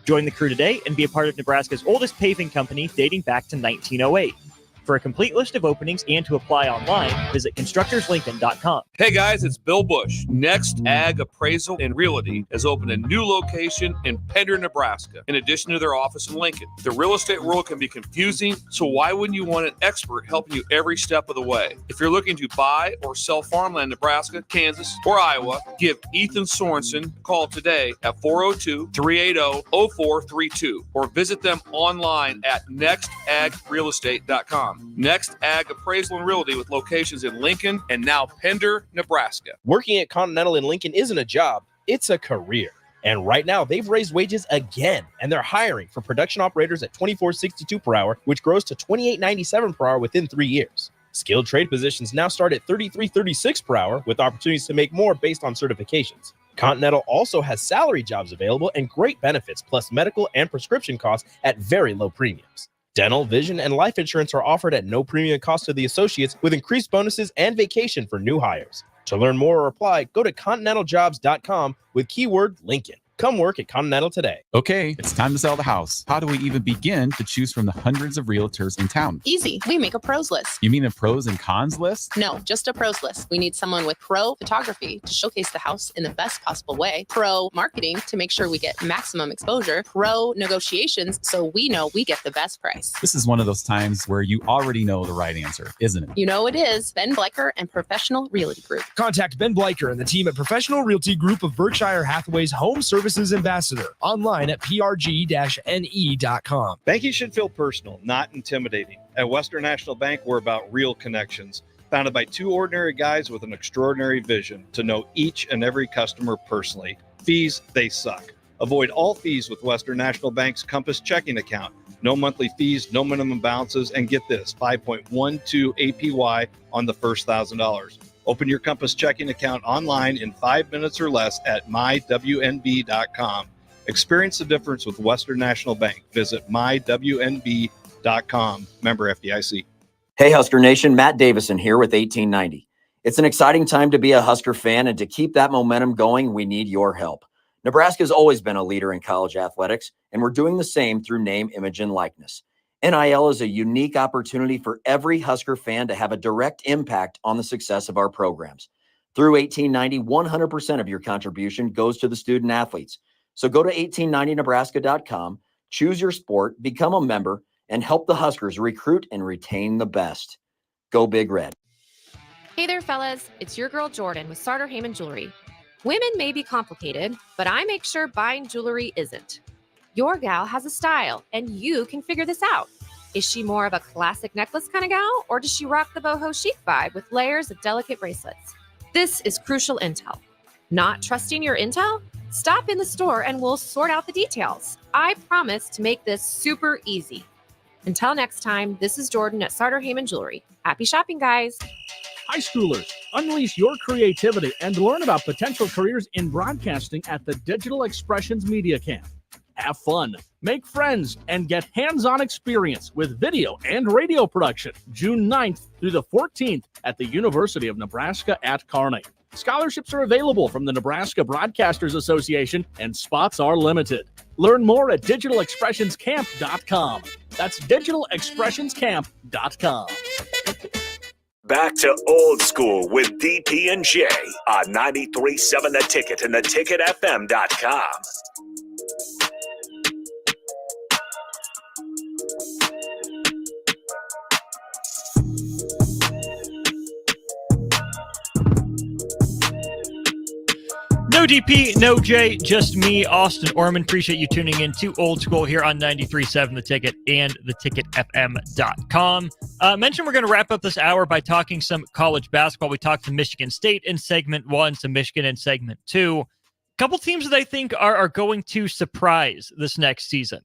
Join the crew today and be a part of Nebraska's oldest paving company dating back to 1908. For a complete list of openings and to apply online, visit constructorslincoln.com. Hey guys, it's Bill Bush. Next Ag Appraisal and Realty has opened a new location in Pender, Nebraska, in addition to their office in Lincoln. The real estate world can be confusing, so why wouldn't you want an expert helping you every step of the way? If you're looking to buy or sell farmland in Nebraska, Kansas, or Iowa, give Ethan Sorensen a call today at 402-380-0432 or visit them online at nextagrealestate.com. Next Ag Appraisal and Realty with locations in Lincoln and now Pender, Nebraska. Working at Continental in Lincoln isn't a job, it's a career. And right now, they've raised wages again, and they're hiring for production operators at $24.62 per hour, which grows to $28.97 per hour within 3 years. Skilled trade positions now start at $33.36 per hour, with opportunities to make more based on certifications. Continental also has salary jobs available and great benefits, plus medical and prescription costs at very low premiums. Dental, vision, and life insurance are offered at no premium cost to the associates, with increased bonuses and vacation for new hires. To learn more or apply, go to continentaljobs.com with keyword Lincoln. Come work at Continental today. Okay, it's time to sell the house. How do we even begin to choose from the hundreds of realtors in town? Easy. We make a pros list. You mean a pros and cons list? No, just a pros list. We need someone with pro photography to showcase the house in the best possible way, pro marketing to make sure we get maximum exposure, pro negotiations so we know we get the best price. This is one of those times where you already know the right answer, isn't it? You know it is. Ben Bleicher and Professional Realty Group. Contact Ben Bleicher and the team at Professional Realty Group of Berkshire Hathaway's Home Services Ambassador. Online at prg-ne.com. Banking should feel personal, not intimidating. At Western National Bank, we're about real connections. Founded by two ordinary guys with an extraordinary vision to know each and every customer personally. Fees, they suck. Avoid all fees with Western National Bank's Compass checking account. No monthly fees, no minimum balances, and get this, 5.12 APY on the first $1,000. Open your Compass checking account online in 5 minutes or less at mywnb.com. Experience the difference with Western National Bank. Visit mywnb.com. Member FDIC. Hey, Husker Nation, Matt Davison here with 1890. It's an exciting time to be a Husker fan, and to keep that momentum going, we need your help. Nebraska has always been a leader in college athletics, and we're doing the same through name, image, and likeness. NIL is a unique opportunity for every Husker fan to have a direct impact on the success of our programs. Through 1890, 100% of your contribution goes to the student athletes. So go to 1890nebraska.com, choose your sport, become a member, and help the Huskers recruit and retain the best. Go Big Red. Hey there, fellas. It's your girl Jordan with Sartor Heyman Jewelry. Women may be complicated, but I make sure buying jewelry isn't. Your gal has a style, and you can figure this out. Is she more of a classic necklace kind of gal, or does she rock the boho chic vibe with layers of delicate bracelets? This is crucial intel. Not trusting your intel? Stop in the store and we'll sort out the details. I promise to make this super easy. Until next time, this is Jordan at Sartor Heyman Jewelry. Happy shopping, guys. High schoolers, unleash your creativity and learn about potential careers in broadcasting at the Digital Expressions Media Camp. Have fun, make friends, and get hands-on experience with video and radio production June 9th through the 14th at the University of Nebraska at Kearney. Scholarships are available from the Nebraska Broadcasters Association, and spots are limited. Learn more at digitalexpressionscamp.com. That's digitalexpressionscamp.com. Back to Old School with DP and J on 93.7 The Ticket and theticketfm.com. No DP, no J, just me, Austin Orman. Appreciate you tuning in to Old School here on 93.7 The Ticket and theticketfm.com. Mentioned we're going to wrap up this hour by talking some college basketball. We talked to Michigan State in segment 1, some Michigan in segment 2. A couple teams that I think are going to surprise this next season.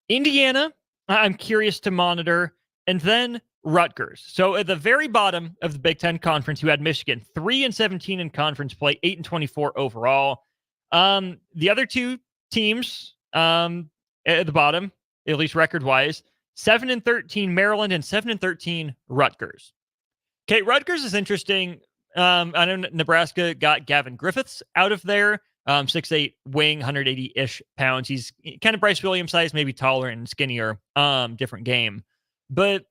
Indiana, I'm curious to monitor, and then Rutgers. So at the very bottom of the Big Ten Conference, you had Michigan 3-17 in conference play, 8-24 overall. The other two teams at the bottom, at least record-wise, 7-13 Maryland and 7-13 Rutgers. Okay, Rutgers is interesting. I know Nebraska got Gavin Griffiths out of there. 6'8" wing, 180-ish pounds. He's kind of Bryce Williams size, maybe taller and skinnier. Different game. But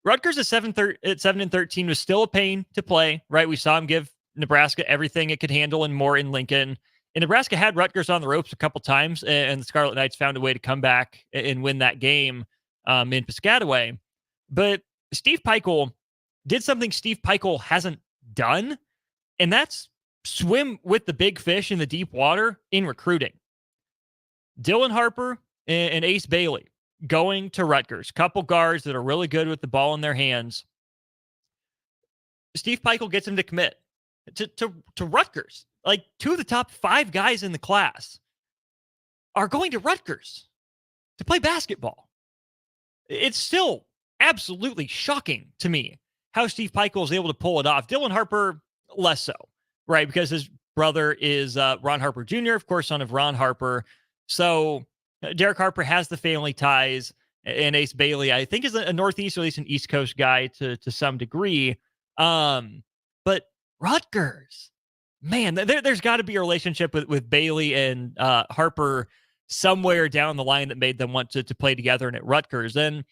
Rutgers at 7-13 was still a pain to play, right? We saw him give Nebraska everything it could handle and more in Lincoln. And Nebraska had Rutgers on the ropes a couple times, and the Scarlet Knights found a way to come back and win that game in Piscataway. But Steve Pikiell did something Steve Pikiell hasn't done, and that's swim with the big fish in the deep water in recruiting. Dylan Harper and Ace Bailey going to Rutgers. Couple guards that are really good with the ball in their hands. Steve Pikiell gets him to commit to Rutgers. Like, 2 of the top 5 guys in the class are going to Rutgers to play basketball. It's still absolutely shocking to me how Steve Pikiell is able to pull it off. Dylan Harper, less so, right? Because his brother is Ron Harper Jr., of course, son of Ron Harper. So Derek Harper has the family ties, and Ace Bailey, I think, is a Northeast, or at least an East Coast guy to some degree. But Rutgers, man, there's got to be a relationship with Bailey and Harper somewhere down the line that made them want to play together and at Rutgers. And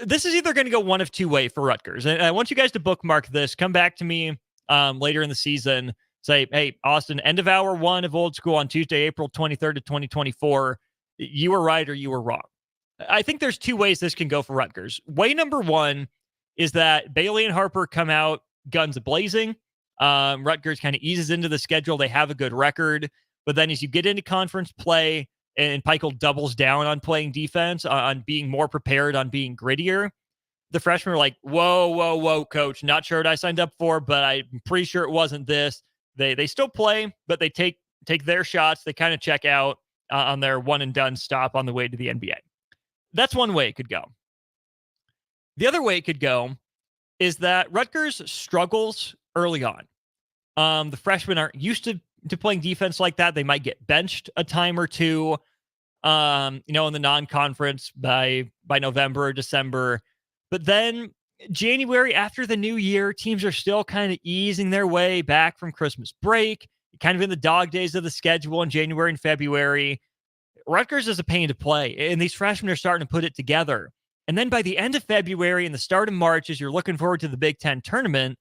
this is either going to go one of two ways for Rutgers. And I want you guys to bookmark this. Come back to me later in the season. Say, hey, Austin, end of hour 1 of Old School on Tuesday, April 23rd of 2024. You were right or you were wrong. I think there's two ways this can go for Rutgers. Way number one is that Bailey and Harper come out guns blazing. Rutgers kind of eases into the schedule. They have a good record. But then as you get into conference play and Peichel doubles down on playing defense, on being more prepared, on being grittier, the freshmen are like, whoa, coach. Not sure what I signed up for, but I'm pretty sure it wasn't this. They still play, but they take their shots. They kind of check out on their one and done stop on the way to the NBA. That's one way it could go. The other way it could go is that Rutgers struggles early on. The freshmen aren't used to playing defense like that. They might get benched a time or two, in the non-conference by November or December. But then January, after the new year, teams are still kind of easing their way back from Christmas break, kind of in the dog days of the schedule in January and February. Rutgers is a pain to play, and these freshmen are starting to put it together. And then by the end of February and the start of March, as you're looking forward to the Big Ten tournament,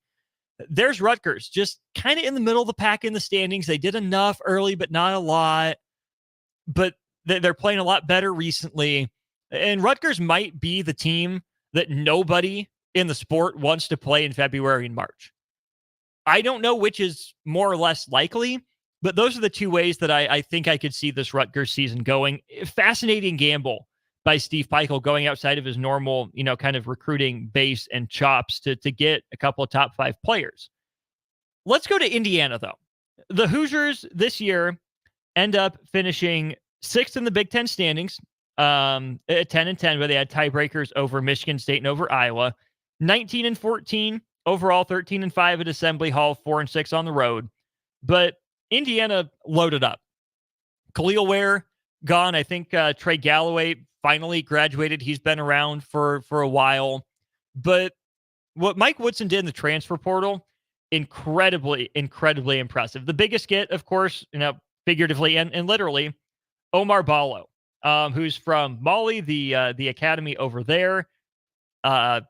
there's Rutgers just kind of in the middle of the pack in the standings. They did enough early, but not a lot. But they're playing a lot better recently. And Rutgers might be the team that nobody in the sport wants to play in February and March. I don't know which is more or less likely, but those are the two ways that I think I could see this Rutgers season going. Fascinating gamble by Steve Peichel, going outside of his normal, kind of recruiting base and chops to get a couple of top 5 players. Let's go to Indiana, though. The Hoosiers this year end up finishing 6th in the Big Ten standings, at 10-10, where they had tiebreakers over Michigan State and over Iowa. 19-14 overall, 13-5 at Assembly Hall, 4-6 on the road. But Indiana loaded up. Khalil Ware gone. I think Trey Galloway finally graduated. He's been around for a while. But what Mike Woodson did in the transfer portal, incredibly impressive. The biggest get, of course, figuratively and literally, Omar Ballo, who's from Mali, the academy over there.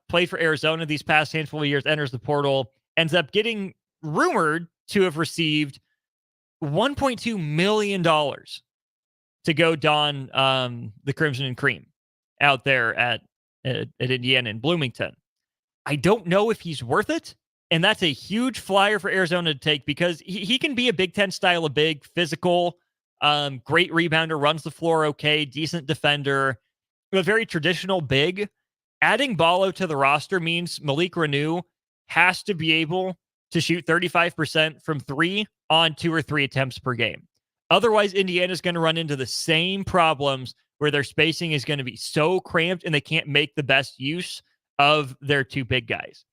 Played for Arizona these past handful of years, enters the portal, ends up getting rumored to have received $1.2 million to go don the Crimson and Cream out there at Indiana and Bloomington. I don't know if he's worth it, and that's a huge flyer for Arizona to take because he can be a Big Ten style of big, physical, great rebounder, runs the floor okay, decent defender, a very traditional big. Adding Ballo to the roster means Malik Renew has to be able to shoot 35% from 3 on 2 or 3 attempts per game. Otherwise, Indiana's going to run into the same problems where their spacing is going to be so cramped and they can't make the best use of their 2 big guys.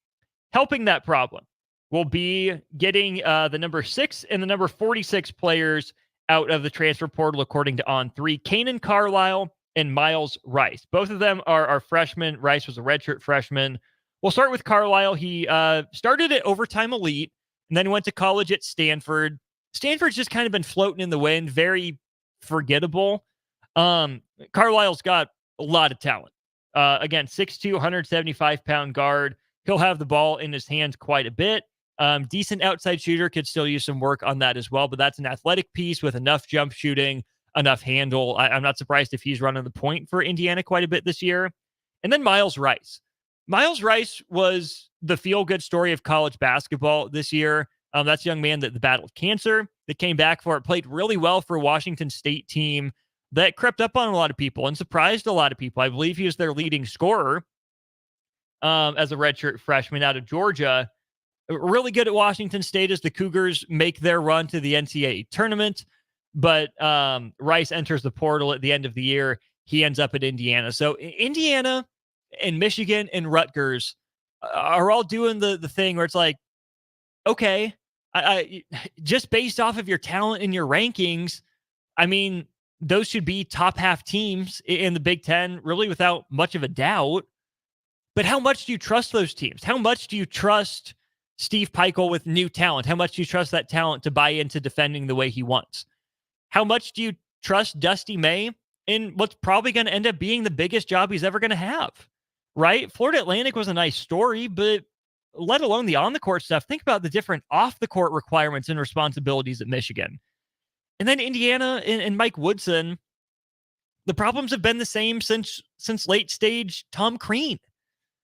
Helping that problem will be getting the number 6 and the number 46 players out of the transfer portal, according to On3. Kanan Carlisle and Miles Rice. Both of them are freshmen. Rice was a redshirt freshman. We'll start with Carlisle. He started at Overtime Elite and then went to college at Stanford. Stanford's just kind of been floating in the wind, very forgettable. Carlisle's got a lot of talent. Again, 6'2", 175-pound guard. He'll have the ball in his hands quite a bit. Decent outside shooter, could still use some work on that as well, but that's an athletic piece with enough jump shooting, enough handle. I'm not surprised if he's running the point for Indiana quite a bit this year. And then Miles Rice. Miles Rice was the feel-good story of college basketball this year. That's a young man that battled cancer, that came back for it, played really well for a Washington State team that crept up on a lot of people and surprised a lot of people. I believe he was their leading scorer as a redshirt freshman out of Georgia. Really good at Washington State as the Cougars make their run to the NCAA tournament. But Rice enters the portal at the end of the year. He ends up at Indiana. So Indiana and Michigan and Rutgers are all doing the thing where it's like, okay, I just based off of your talent and your rankings, I mean, those should be top half teams in the Big Ten, really without much of a doubt. But how much do you trust those teams? How much do you trust Steve Peichel with new talent? How much do you trust that talent to buy into defending the way he wants? How much do you trust Dusty May in what's probably going to end up being the biggest job he's ever going to have, right? Florida Atlantic was a nice story, but let alone the on-the-court stuff, think about the different off-the-court requirements and responsibilities at Michigan. And then Indiana and Mike Woodson, the problems have been the same since late-stage Tom Crean,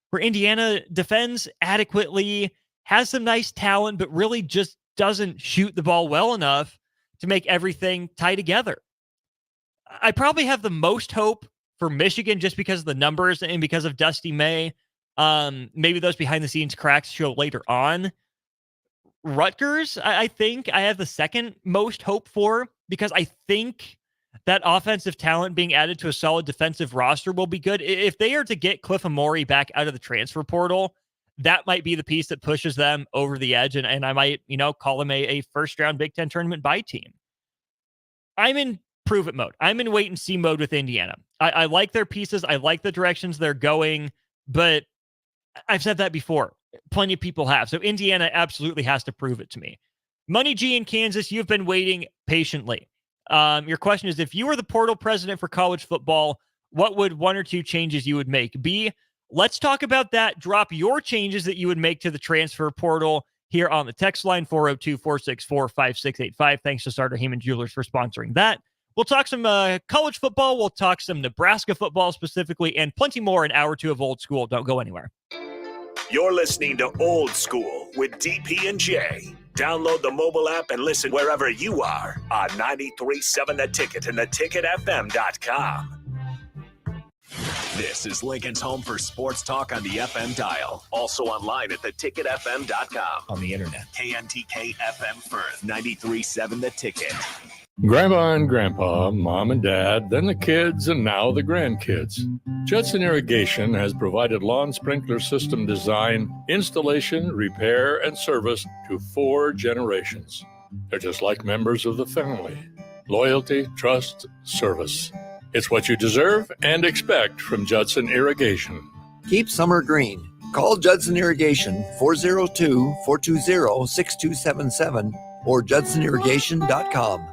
where Indiana defends adequately, has some nice talent, but really just doesn't shoot the ball well enough to make everything tie together. I probably have the most hope for Michigan just because of the numbers and because of Dusty May. Maybe those behind-the-scenes cracks show later on. Rutgers, I think I have the second most hope for, because I think that offensive talent being added to a solid defensive roster will be good. If they are to get Cliff Amore back out of the transfer portal, that might be the piece that pushes them over the edge, and I might, call them a first-round Big Ten tournament bye team. I'm in prove-it mode. I'm in wait-and-see mode with Indiana. I like their pieces. I like the directions they're going, but I've said that before. Plenty of people have. So Indiana absolutely has to prove it to me. Money G in Kansas, you've been waiting patiently. Your question is, if you were the portal president for college football, what would one or two changes you would make? B, let's talk about that. Drop your changes that you would make to the transfer portal here on the text line, 402-464-5685. Thanks to Sartor Heyman Jewelers for sponsoring that. We'll talk some college football. We'll talk some Nebraska football specifically, and plenty more in hour 2 of Old School. Don't go anywhere. You're listening to Old School with DP and J. Download the mobile app and listen wherever you are on 93.7 The Ticket and theticketfm.com. This is Lincoln's home for sports talk on the FM dial. Also online at theticketfm.com. On the internet. KNTK FM Firth, 93.7 The Ticket. Grandma and Grandpa, Mom and Dad, then the kids, and now the grandkids. Judson Irrigation has provided lawn sprinkler system design, installation, repair, and service to 4 generations. They're just like members of the family. Loyalty, trust, service. It's what you deserve and expect from Judson Irrigation. Keep summer green. Call Judson Irrigation 402-420-6277 or judsonirrigation.com.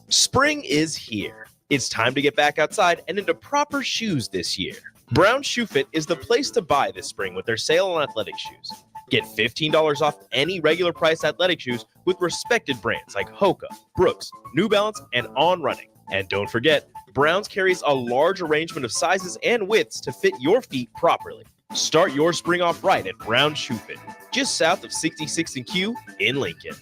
Spring is here. It's time to get back outside and into proper shoes this year. Brown Shoe Fit is the place to buy this spring with their sale on athletic shoes. Get $15 off any regular price athletic shoes with respected brands like Hoka, Brooks, New Balance, and On Running. And don't forget, Browns carries a large arrangement of sizes and widths to fit your feet properly. Start your spring off right at Brown Shoe Fit, just south of 66th and Q in Lincoln.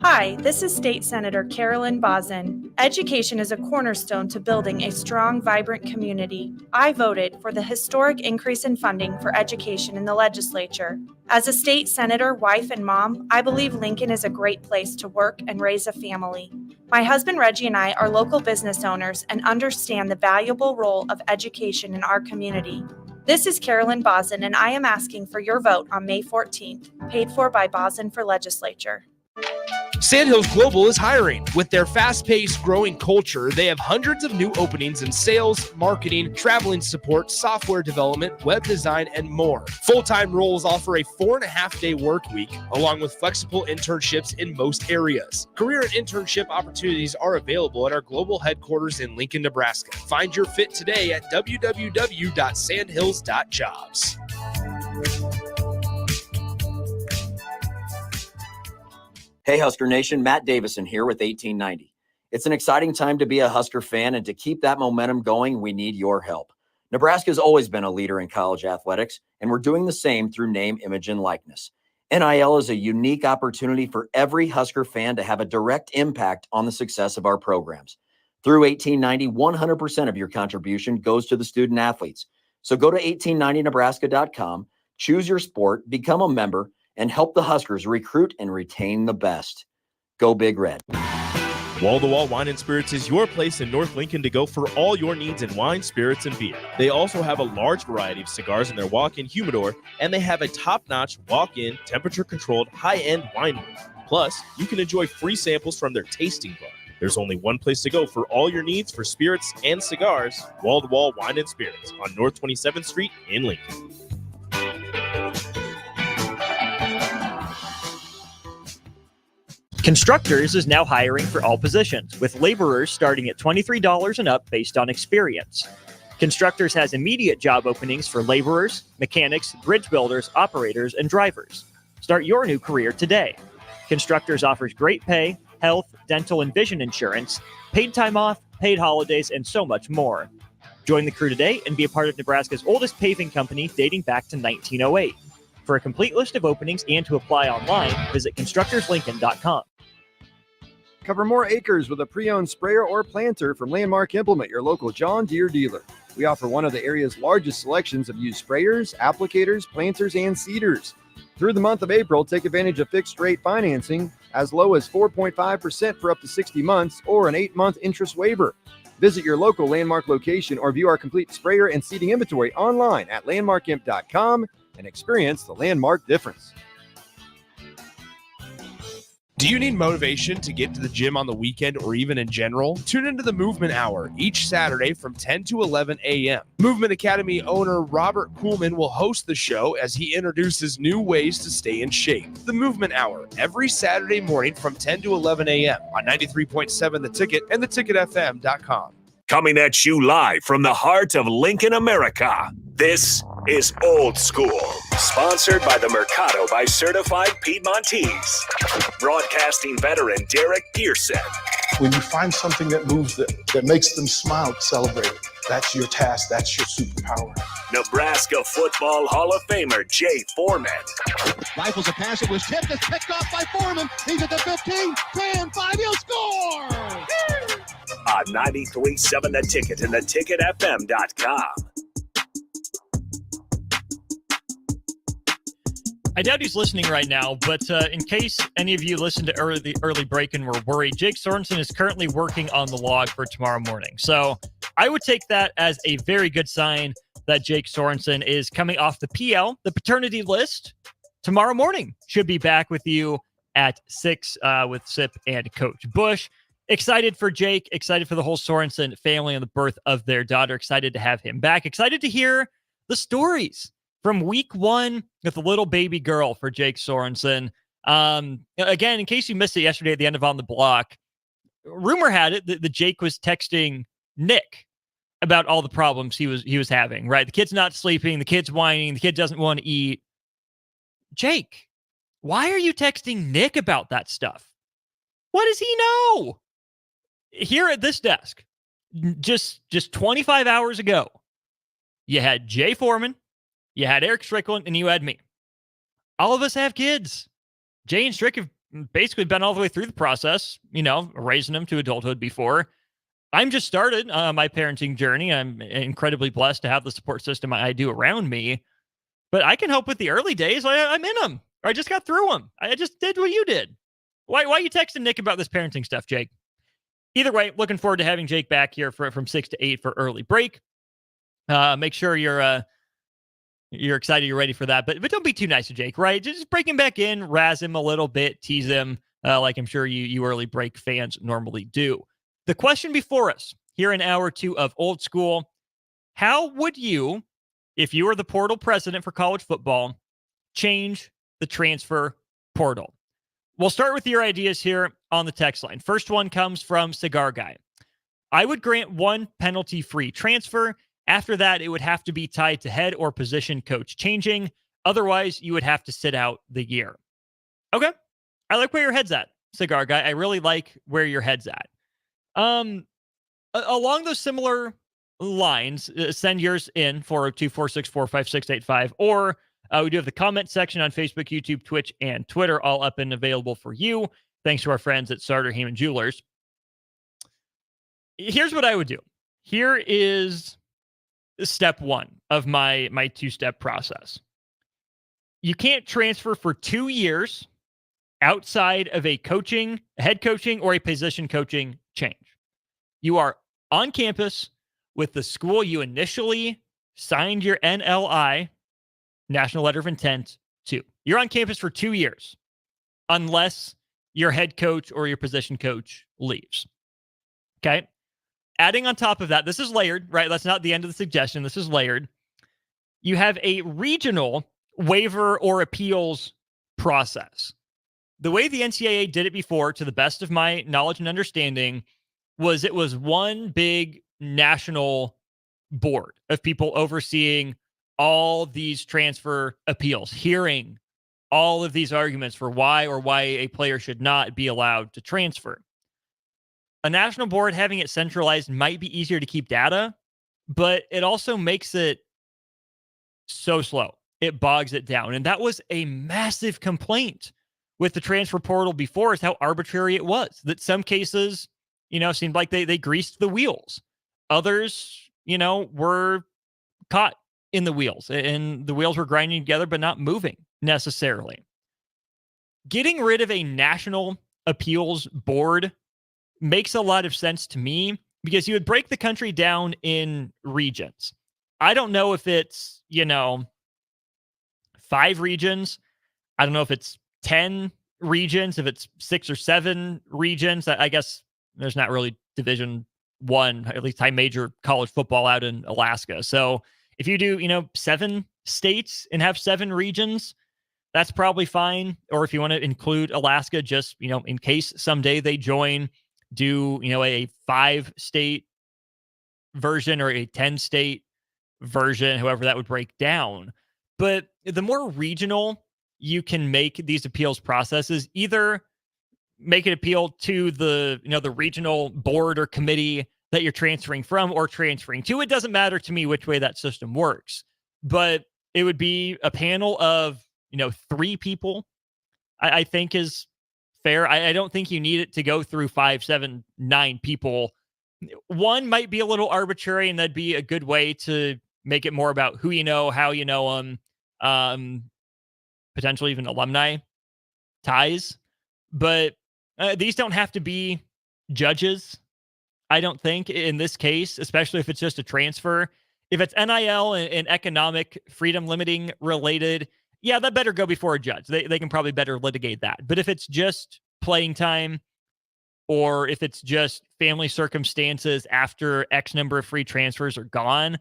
Hi, this is State Senator Carolyn Bozin. Education is a cornerstone to building a strong, vibrant community. I voted for the historic increase in funding for education in the legislature. As a state senator, wife, and mom, I believe Lincoln is a great place to work and raise a family. My husband Reggie and I are local business owners and understand the valuable role of education in our community. This is Carolyn Bozin, and I am asking for your vote on May 14th, paid for by Bozin for Legislature. Sandhills Global is hiring. With their fast-paced, growing culture, they have hundreds of new openings in sales, marketing, traveling support, software development, web design, and more. Full-time roles offer a 4.5-day work week, along with flexible internships in most areas. Career and internship opportunities are available at our global headquarters in Lincoln, Nebraska. Find your fit today at www.sandhills.jobs. Hey, Husker Nation, Matt Davison here with 1890. It's an exciting time to be a Husker fan, and to keep that momentum going, we need your help. Nebraska has always been a leader in college athletics, and we're doing the same through name, image, and likeness. NIL is a unique opportunity for every Husker fan to have a direct impact on the success of our programs. Through 1890, 100% of your contribution goes to the student athletes. So go to 1890nebraska.com, choose your sport, become a member, and help the Huskers recruit and retain the best. Go Big Red. Wall to Wall Wine and Spirits is your place in North Lincoln to go for all your needs in wine, spirits, and beer. They also have a large variety of cigars in their walk-in humidor, and they have a top-notch walk-in, temperature-controlled, high-end wine room. Plus, you can enjoy free samples from their tasting bar. There's only one place to go for all your needs for spirits and cigars. Wall to Wall Wine and Spirits on North 27th Street in Lincoln. Constructors is now hiring for all positions, with laborers starting at $23 and up based on experience. Constructors has immediate job openings for laborers, mechanics, bridge builders, operators, and drivers. Start your new career today. Constructors offers great pay, health, dental, and vision insurance, paid time off, paid holidays, and so much more. Join the crew today and be a part of Nebraska's oldest paving company dating back to 1908. For a complete list of openings and to apply online, visit constructorslincoln.com. Cover more acres with a pre-owned sprayer or planter from Landmark Implement, your local John Deere dealer. We offer one of the area's largest selections of used sprayers, applicators, planters, and seeders. Through the month of April, take advantage of fixed-rate financing as low as 4.5% for up to 60 months or an 8-month interest waiver. Visit your local Landmark location or view our complete sprayer and seeding inventory online at landmarkimp.com and experience the Landmark difference. Do you need motivation to get to the gym on the weekend or even in general? Tune into the Movement Hour each Saturday from 10 to 11 a.m. Movement Academy owner Robert Kuhlman will host the show as he introduces new ways to stay in shape. The Movement Hour every Saturday morning from 10 to 11 a.m. on 93.7 The Ticket and theticketfm.com. Coming at you live from the heart of Lincoln, America. This is Old School, sponsored by the Mercado by Certified Piedmontese. Broadcasting veteran Derek Pearson. When you find something that moves them, that makes them smile, celebrate it. That's your task. That's your superpower. Nebraska Football Hall of Famer Jay Foreman. Rifles a pass. It was tipped. It's picked off by Foreman. He's at the 15, 10, 5. He'll score! On 93.7 The Ticket and theticketfm.com. I doubt he's listening right now, but in case any of you listened to early break and were worried, Jake Sorensen is currently working on the log for tomorrow morning. So I would take that as a very good sign that Jake Sorensen is coming off the PL, the paternity list, tomorrow morning. Should be back with you at 6 with Sip and Coach Bush. Excited for Jake, excited for the whole Sorensen family and the birth of their daughter. Excited to have him back. Excited to hear the stories from week one with the little baby girl for Jake Sorensen. Again, in case you missed it yesterday at the end of On the Block, rumor had it that Jake was texting Nick about all the problems he was having, right? The kid's not sleeping, the kid's whining, the kid doesn't want to eat. Jake, why are you texting Nick about that stuff? What does he know? Here at this desk, just 25 hours ago, you had Jay Foreman, you had Eric Strickland, and you had me. All of us have kids. Jay and Strick have basically been all the way through the process, raising them to adulthood before. I'm just started my parenting journey. I'm incredibly blessed to have the support system I do around me. But I can help with the early days. I'm in them. Or I just got through them. I just did what you did. Why are you texting Nick about this parenting stuff, Jake? Either way, looking forward to having Jake back here from 6 to 8 for early break. Make sure you're excited, you're ready for that. But don't be too nice to Jake, right? Just break him back in, razz him a little bit, tease him, like I'm sure you early break fans normally do. The question before us here in hour 2 of Old School, how would you, if you were the portal president for college football, change the transfer portal? We'll start with your ideas here on the text line. First one comes from Cigar Guy. I would grant one penalty-free transfer. After that, it would have to be tied to head or position coach changing. Otherwise, you would have to sit out the year. Okay. I like where your head's at, Cigar Guy. I really like where your head's at. Along those similar lines, send yours in 402-464-5685, or we do have the comment section on Facebook, YouTube, Twitch, and Twitter, all up and available for you. Thanks to our friends at Sartor Heyman Jewelers. Here's what I would do. Here is step one of my two-step process. You can't transfer for 2 years outside of a head coaching, or a position coaching change. You are on campus with the school you initially signed your NLI, National Letter of Intent, to. You're on campus for 2 years, unless your head coach or your position coach leaves. Okay? Adding on top of that, this is layered, right? That's not the end of the suggestion. This is layered. You have a regional waiver or appeals process. The way the NCAA did it before, to the best of my knowledge and understanding, was it was one big national board of people overseeing all these transfer appeals, hearing all of these arguments for why a player should not be allowed to transfer. A national board having it centralized might be easier to keep data, but it also makes it so slow. It bogs it down. And that was a massive complaint with the transfer portal before, is how arbitrary it was. That some cases, seemed like they greased the wheels. Others, were caught in the wheels, and the wheels were grinding together but not moving necessarily. Getting rid of a national appeals board makes a lot of sense to me, because you would break the country down in regions. I don't know if it's, 5 regions. I don't know if it's 10 regions, if it's 6 or 7 regions. I guess there's not really Division I, at least high major college football out in Alaska. So if you do, 7 states and have 7 regions, that's probably fine. Or if you want to include Alaska, just, in case someday they join, do, a 5-state version or a 10-state version, however that would break down. But the more regional you can make these appeals processes, either make an appeal to the, the regional board or committee that you're transferring from or transferring to. It doesn't matter to me which way that system works, but it would be a panel of, 3 people, I think is fair. I don't think you need it to go through 5, 7, 9 people. 1 might be a little arbitrary, and that'd be a good way to make it more about who you know, how you know them, potentially even alumni ties. But these don't have to be judges, I don't think, in this case, especially if it's just a transfer. If it's NIL and economic freedom limiting related, yeah, that better go before a judge. They can probably better litigate that. But if it's just playing time, or if it's just family circumstances after X number of free transfers are gone,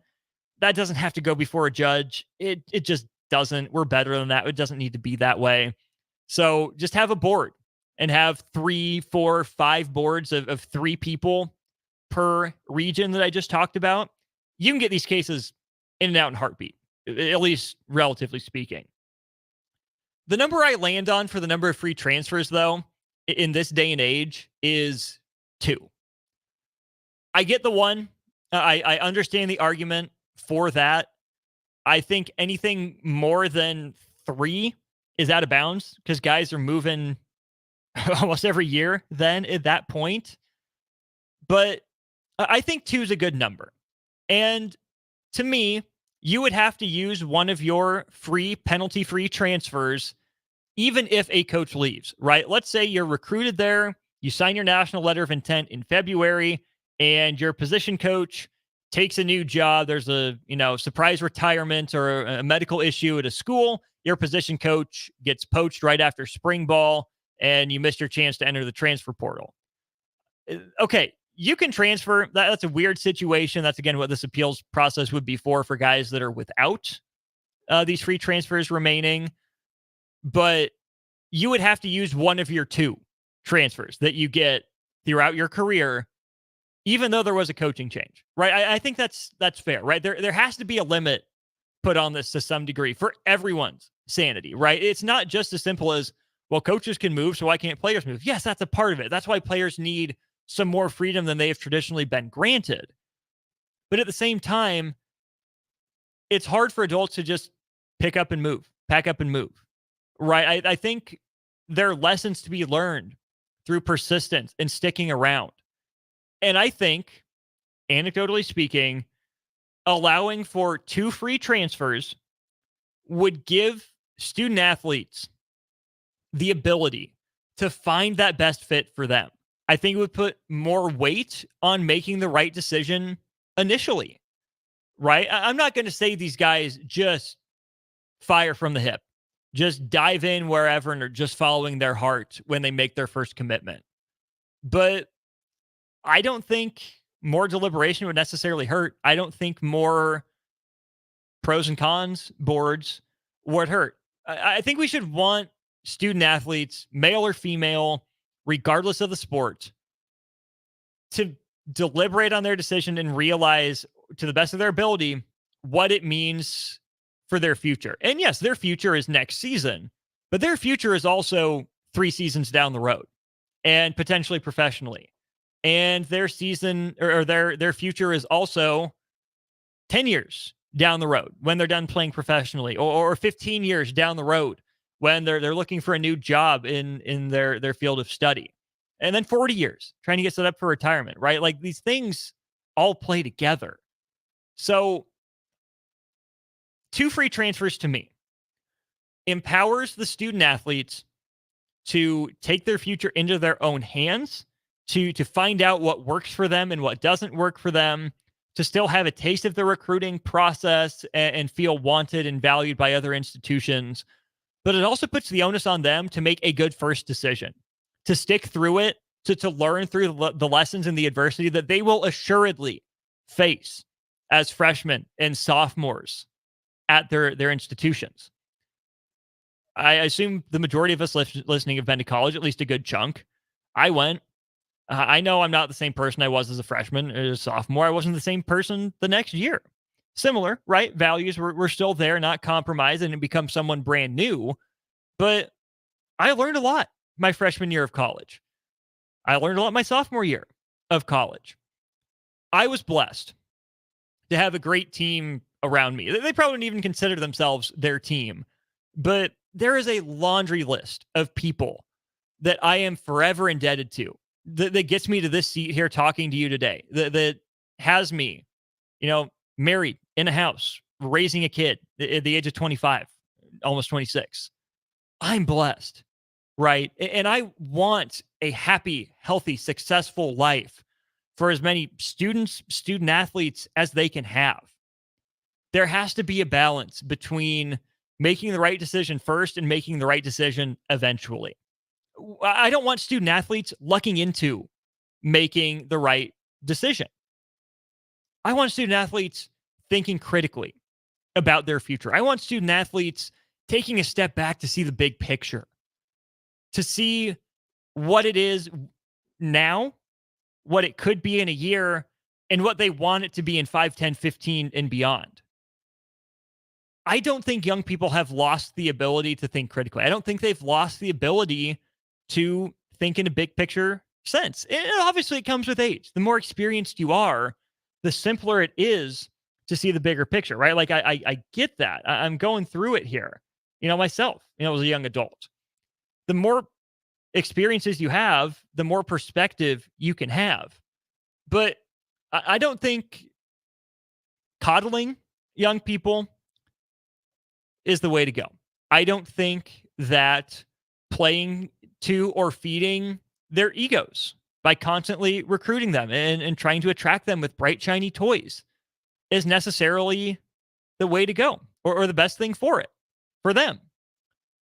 that doesn't have to go before a judge. It just doesn't. We're better than that. It doesn't need to be that way. So just have a board and have 3, 4, 5 boards of 3 people per region that I just talked about. You can get these cases in and out in heartbeat, at least relatively speaking. The number I land on for the number of free transfers, though, in this day and age is 2. I get the 1. I understand the argument for that. I think anything more than 3 is out of bounds, because guys are moving almost every year then at that point. But I think 2 is a good number. And to me, you would have to use one of your free, penalty-free transfers, even if a coach leaves, right? Let's say you're recruited there, you sign your national letter of intent in February, and your position coach takes a new job. There's a, surprise retirement or a medical issue at a school. Your position coach gets poached right after spring ball, and you miss your chance to enter the transfer portal. Okay, you can transfer. That's a weird situation. That's, again, what this appeals process would be for guys that are without these free transfers remaining. But you would have to use one of your 2 transfers that you get throughout your career, even though there was a coaching change, right? I think that's fair, right? There has to be a limit put on this to some degree for everyone's sanity, right? It's not just as simple as, well, coaches can move, so why can't players move? Yes, that's a part of it. That's why players need some more freedom than they have traditionally been granted. But at the same time, it's hard for adults to just pack up and move, right? I think there are lessons to be learned through persistence and sticking around. And I think, anecdotally speaking, allowing for 2 free transfers would give student athletes the ability to find that best fit for them. I think it would put more weight on making the right decision initially, right? I'm not going to say these guys just fire from the hip, just dive in wherever and are just following their heart when they make their first commitment. But I don't think more deliberation would necessarily hurt. I don't think more pros and cons boards would hurt. I think we should want student athletes, male or female, regardless of the sport, to deliberate on their decision and realize to the best of their ability what it means for their future. And yes, their future is next season, but their future is also 3 seasons down the road and potentially professionally. And their season or their future is also 10 years down the road when they're done playing professionally, or 15 years down the road when they're looking for a new job in their field of study. And then 40 years trying to get set up for retirement, right? Like, these things all play together. So 2 free transfers to me empowers the student athletes to take their future into their own hands, to find out what works for them and what doesn't work for them, to still have a taste of the recruiting process and feel wanted and valued by other institutions. But it also puts the onus on them to make a good first decision, to stick through it, to learn through the lessons and the adversity that they will assuredly face as freshmen and sophomores at their institutions. I assume the majority of us listening have been to college, at least a good chunk. I went. I know I'm not the same person I was as a freshman or a sophomore. I wasn't the same person the next year. Similar, right? Values were still there, not compromised, and it becomes someone brand new. But I learned a lot my freshman year of college. I learned a lot my sophomore year of college. I was blessed to have a great team around me. They probably wouldn't even consider themselves their team. But there is a laundry list of people that I am forever indebted to that gets me to this seat here talking to you today, that has me, married, in a house, raising a kid at the age of 25, almost 26. I'm blessed, right? And I want a happy, healthy, successful life for as many students, student athletes as they can have. There has to be a balance between making the right decision first and making the right decision eventually. I don't want student athletes lucking into making the right decision. I want student athletes thinking critically about their future. I want student athletes taking a step back to see the big picture, to see what it is now, what it could be in a year, and what they want it to be in 5, 10, 15, and beyond. I don't think young people have lost the ability to think critically. I don't think they've lost the ability to think in a big picture sense. And obviously it comes with age. The more experienced you are, the simpler it is to see the bigger picture, right? Like I get that. I'm going through it here, myself, as a young adult. The more experiences you have, the more perspective you can have. But I don't think coddling young people is the way to go. I don't think that playing to or feeding their egos by constantly recruiting them and trying to attract them with bright, shiny toys is necessarily the way to go or the best thing for them.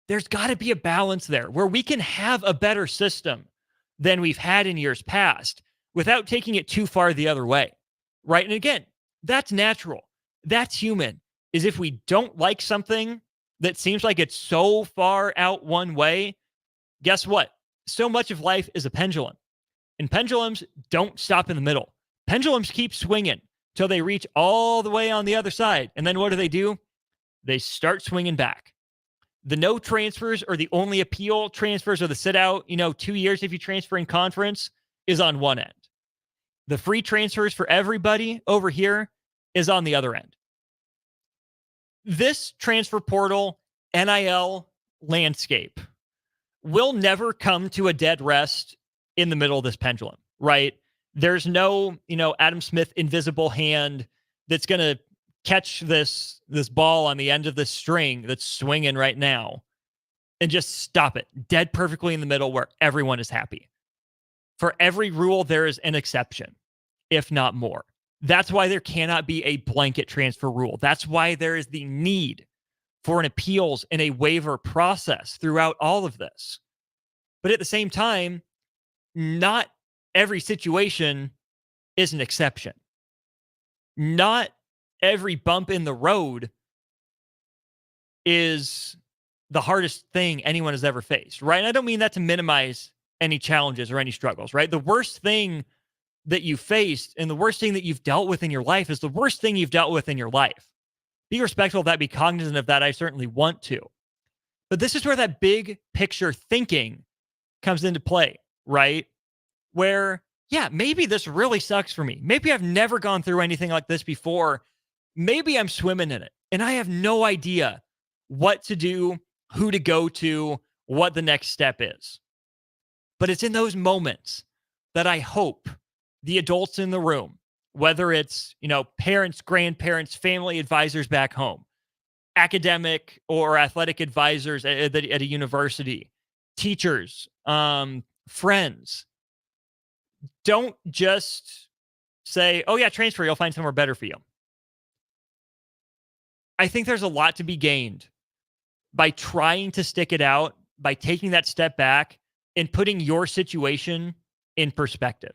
There's got to be a balance there where we can have a better system than we've had in years past without taking it too far the other way, right? And again, that's natural. That's human. Is if we don't like something that seems like it's so far out one way, guess what? So much of life is a pendulum. And pendulums don't stop in the middle. Pendulums keep swinging till they reach all the way on the other side. And then what do? They start swinging back. The no transfers or the only appeal transfers or the sit out, 2 years if you transfer in conference is on one end. The free transfers for everybody over here is on the other end. This transfer portal, NIL landscape will never come to a dead rest in the middle of this pendulum, right? There's no, Adam Smith invisible hand that's going to catch this ball on the end of this string that's swinging right now and just stop it dead perfectly in the middle where everyone is happy. For every rule, there is an exception, if not more. That's why there cannot be a blanket transfer rule. That's why there is the need for an appeals and a waiver process throughout all of this. But at the same time, not every situation is an exception. Not every bump in the road is the hardest thing anyone has ever faced, right? And I don't mean that to minimize any challenges or any struggles, right? The worst thing that you faced and the worst thing that you've dealt with in your life is the worst thing you've dealt with in your life. Be respectful of that, be cognizant of that. I certainly want to. But this is where that big picture thinking comes into play, right? Where, yeah, maybe this really sucks for me. Maybe I've never gone through anything like this before. Maybe I'm swimming in it and I have no idea what to do, who to go to, what the next step is. But it's in those moments that I hope the adults in the room, whether it's, parents, grandparents, family advisors back home, academic or athletic advisors at a university, teachers, friends, don't just say, oh yeah, transfer, you'll find somewhere better for you. I think there's a lot to be gained by trying to stick it out, by taking that step back and putting your situation in perspective.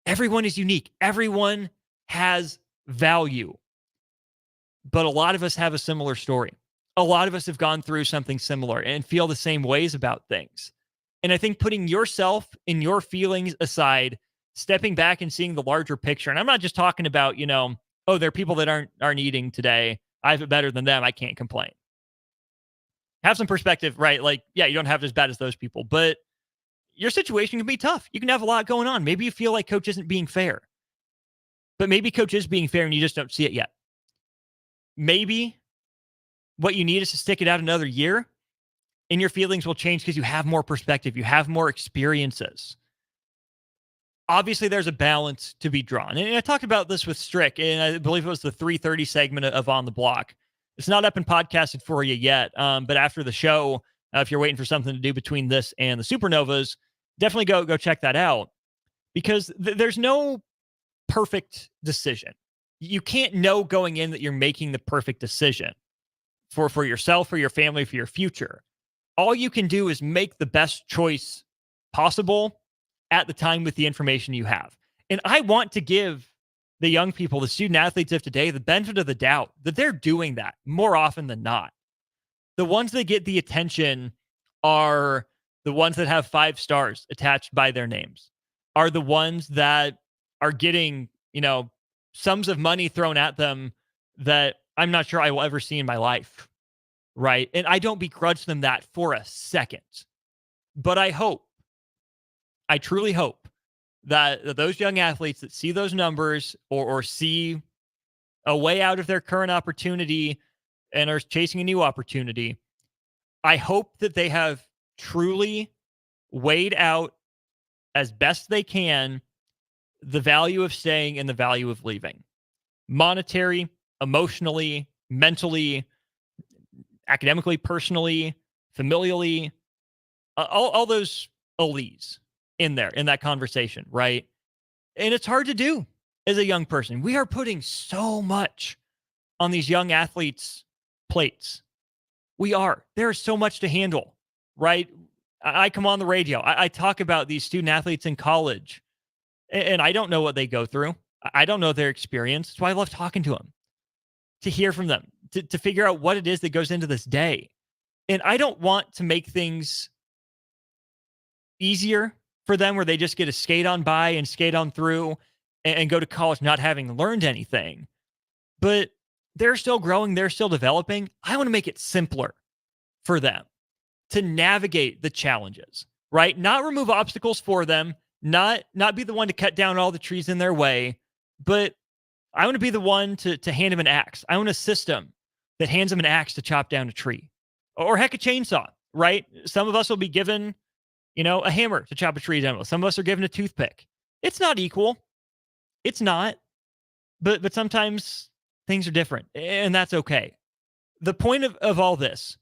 Everyone is unique. Everyone has value. But a lot of us have a similar story. A lot of us have gone through something similar and feel the same ways about things. And I think putting yourself and your feelings aside, stepping back and seeing the larger picture. And I'm not just talking about, oh, there are people that aren't eating today. I have it better than them. I can't complain. Have some perspective, right? Like, yeah, you don't have it as bad as those people, but your situation can be tough. You can have a lot going on. Maybe you feel like coach isn't being fair, but maybe coach is being fair and you just don't see it yet. Maybe what you need is to stick it out another year and your feelings will change because you have more perspective. You have more experiences. Obviously, there's a balance to be drawn. And I talked about this with Strick, and I believe it was the 3:30 segment of On the Block. It's not up and podcasted for you yet, but after the show, if you're waiting for something to do between this and the Supernovas, definitely go check that out because there's no perfect decision. You can't know going in that you're making the perfect decision for yourself, for your family, for your future. All you can do is make the best choice possible at the time with the information you have. And I want to give the young people, the student athletes of today, the benefit of the doubt that they're doing that more often than not. The ones that get the attention are the ones that have 5 stars attached by their names, are the ones that are getting, sums of money thrown at them that I'm not sure I will ever see in my life. Right. And I don't begrudge them that for a second. But I truly hope that those young athletes that see those numbers or see a way out of their current opportunity and are chasing a new opportunity, I hope that they have truly weighed out as best they can the value of staying and the value of leaving. Monetary, emotionally, mentally, academically, personally, familially, all those alleles in there, in that conversation, right? And it's hard to do as a young person. We are putting so much on these young athletes' plates. We are. There is so much to handle, right? I come on the radio. I talk about these student athletes in college, and I don't know what they go through. I don't know their experience. That's why I love talking to them, to hear from them, to figure out what it is that goes into this day. And I don't want to make things easier for them where they just get to skate on by and skate on through and go to college not having learned anything. But they're still growing. They're still developing. I want to make it simpler for them to navigate the challenges, right? Not remove obstacles for them, not be the one to cut down all the trees in their way, but I want to be the one to hand them an axe. I want a system that hands them an axe to chop down a tree or heck, a chainsaw, right? Some of us will be given, a hammer to chop a tree down with. Some of us are given a toothpick. It's not equal. It's not, but sometimes things are different and that's okay. The point of all this,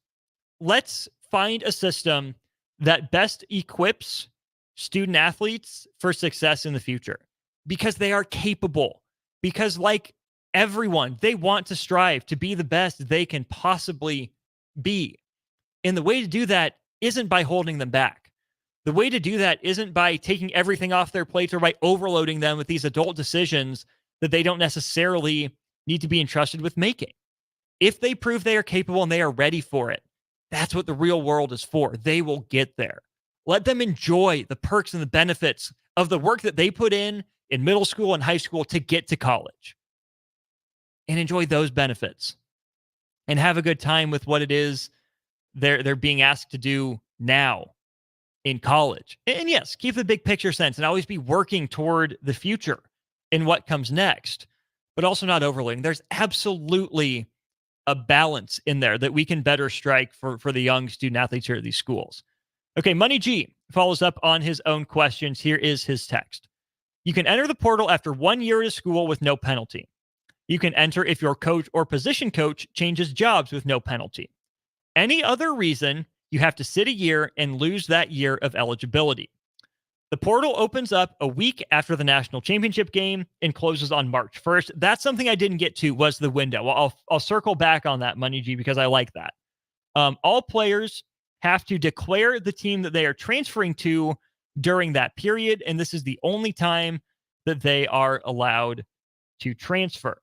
let's find a system that best equips student athletes for success in the future because they are capable, because like everyone, they want to strive to be the best they can possibly be. And the way to do that isn't by holding them back. The way to do that isn't by taking everything off their plates or by overloading them with these adult decisions that they don't necessarily need to be entrusted with making. If they prove they are capable and they are ready for it, That's what the real world is for. They will get there. Let them enjoy the perks and the benefits of the work that they put in middle school and high school to get to college. And enjoy those benefits. And have a good time with what it is they're being asked to do now in college. And yes, keep the big picture sense and always be working toward the future and what comes next, but also not overloading. There's absolutely a balance in there that we can better strike for the young student athletes here at these schools. Okay, Money G follows up on his own questions. Here is his text. You can enter the portal after 1 year of school with no penalty. You can enter if your coach or position coach changes jobs with no penalty. Any other reason, you have to sit a year and lose that year of eligibility. The portal opens up a week after the national championship game and closes on March 1st. That's something I didn't get to, was the window. Well, I'll circle back on that, Money G, because I like that. All players have to declare the team that they are transferring to during that period, and this is the only time that they are allowed to transfer.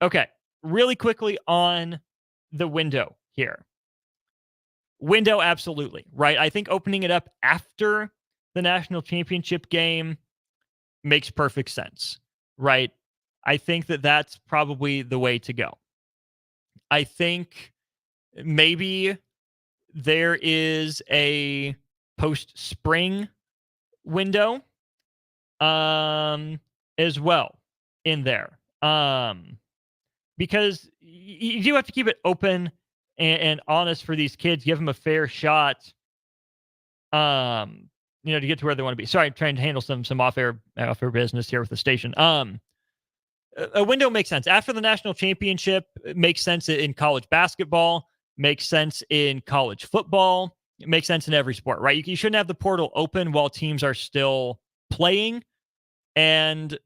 Okay, really quickly on the window here. Window, absolutely, right? I think opening it up after the national championship game makes perfect sense, right? I think that that's probably the way to go. I think maybe there is a post-spring window as well in there. Because you do have to keep it open and honest for these kids, give them a fair shot, to get to where they want to be. Sorry, I'm trying to handle some off-air business here with the station. A window makes sense. After the national championship, it makes sense in college basketball, makes sense in college football, it makes sense in every sport, right? You shouldn't have the portal open while teams are still playing. And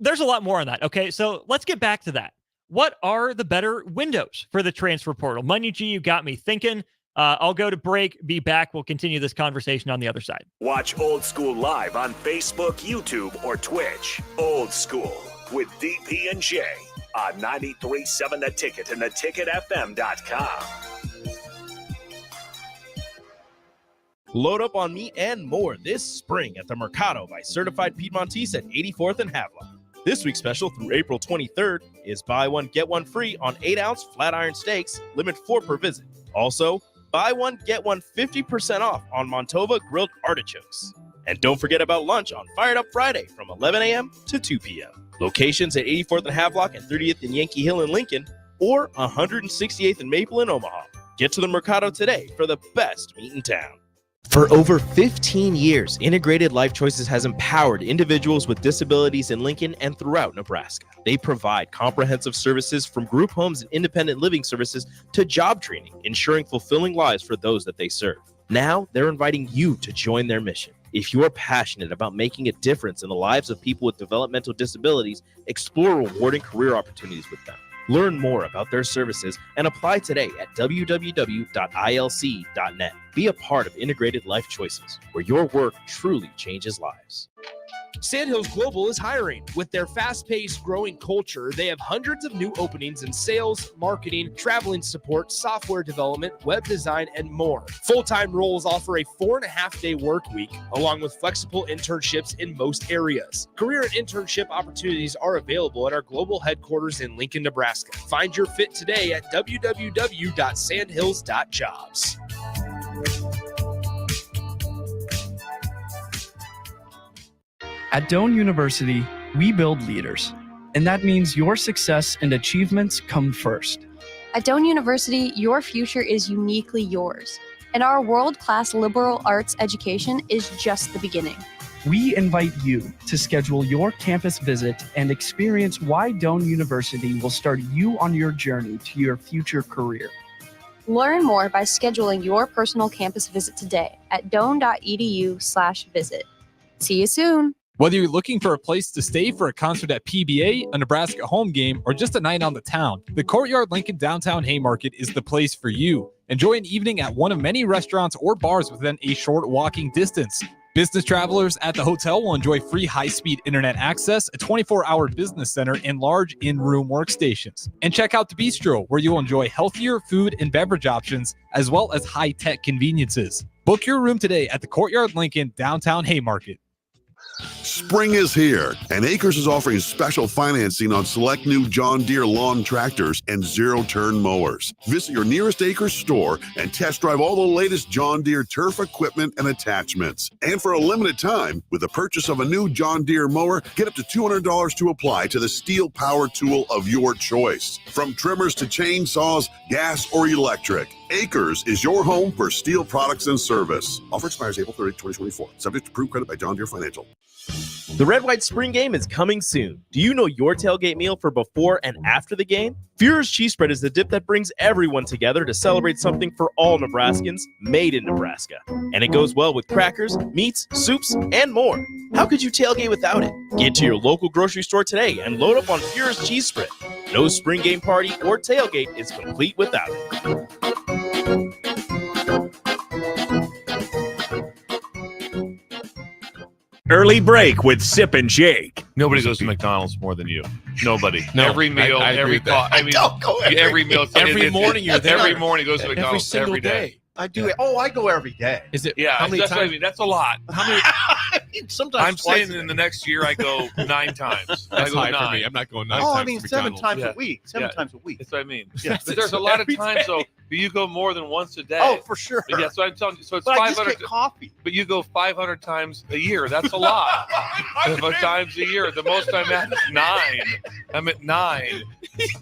there's a lot more on that. Okay, so let's get back to that. What are the better windows for the transfer portal? Money G, you got me thinking. I'll go to break, be back. We'll continue this conversation on the other side. Watch Old School live on Facebook, YouTube, or Twitch. Old School with DP and J on 93.7 The Ticket and theticketfm.com. Load up on meat and more this spring at the Mercado by Certified Piedmontese at 84th and Havelock. This week's special through April 23rd is buy one, get one free on 8-ounce flat iron steaks, limit 4 per visit. Also, buy one, get one 50% off on Montova grilled artichokes. And don't forget about lunch on Fired Up Friday from 11 a.m. to 2 p.m. Locations at 84th and Havelock and 30th and Yankee Hill in Lincoln, or 168th and Maple in Omaha. Get to the Mercado today for the best meat in town. For over 15 years, Integrated Life Choices has empowered individuals with disabilities in Lincoln and throughout Nebraska. They provide comprehensive services from group homes and independent living services to job training, ensuring fulfilling lives for those that they serve. Now, they're inviting you to join their mission. If you are passionate about making a difference in the lives of people with developmental disabilities, explore rewarding career opportunities with them. Learn more about their services and apply today at www.ilc.net. Be a part of Integrated Life Choices, where your work truly changes lives. Sandhills Global is hiring. With their fast-paced, growing culture, they have hundreds of new openings in sales, marketing, traveling support, software development, web design, and more. Full-time roles offer a 4.5-day work week, along with flexible internships in most areas. Career and internship opportunities are available at our global headquarters in Lincoln, Nebraska. Find your fit today at www.sandhills.jobs. At Doane University, we build leaders, and that means your success and achievements come first. At Doane University, your future is uniquely yours, and our world-class liberal arts education is just the beginning. We invite you to schedule your campus visit and experience why Doane University will start you on your journey to your future career. Learn more by scheduling your personal campus visit today at doane.edu/visit. See you soon. Whether you're looking for a place to stay for a concert at PBA, a Nebraska home game, or just a night on the town, the Courtyard Lincoln Downtown Haymarket is the place for you. Enjoy an evening at one of many restaurants or bars within a short walking distance. Business travelers at the hotel will enjoy free high-speed internet access, a 24-hour business center, and large in-room workstations. And check out the Bistro, where you'll enjoy healthier food and beverage options, as well as high-tech conveniences. Book your room today at the Courtyard Lincoln, downtown Haymarket. Spring is here, and Acres is offering special financing on select new John Deere lawn tractors and zero-turn mowers. Visit your nearest Acres store and test drive all the latest John Deere turf equipment and attachments. And for a limited time, with the purchase of a new John Deere mower, get up to $200 to apply to the steel power tool of your choice. From trimmers to chainsaws, gas or electric, Acres is your home for steel products and service. Offer expires April 30, 2024. Subject to approved credit by John Deere Financial. The Red White Spring Game is coming soon. Do you know your tailgate meal for before and after the game? Führer's Cheese Spread is the dip that brings everyone together to celebrate something for all Nebraskans, made in Nebraska. And it goes well with crackers, meats, soups, and more. How could you tailgate without it? Get to your local grocery store today and load up on Führer's Cheese Spread. No spring game party or tailgate is complete without it. Early break with Sip and Jake. Nobody goes to McDonald's more than you. Nobody. No, every meal, I every call. I mean, don't go every meal. every morning you're there. Every morning goes to McDonald's every every day. I do it. Oh, I go every day. Is it? Yeah, How many that's what I times? mean. That's a lot. How many? Sometimes I'm twice saying a in the next year I go 9 times. I That's go high 9. for me. I'm not going 9 Oh, times I mean to 7 McDonald's. times Yeah. a week. Seven times a week. That's what I mean. Yes, But there's a lot of times though. You go more than once a day. Oh, for sure. Yeah, so I'm telling you. So it's But I just 500. get coffee. But you go 500 times a year. That's a lot. Of times a year. The most I'm at is 9. I'm at 9.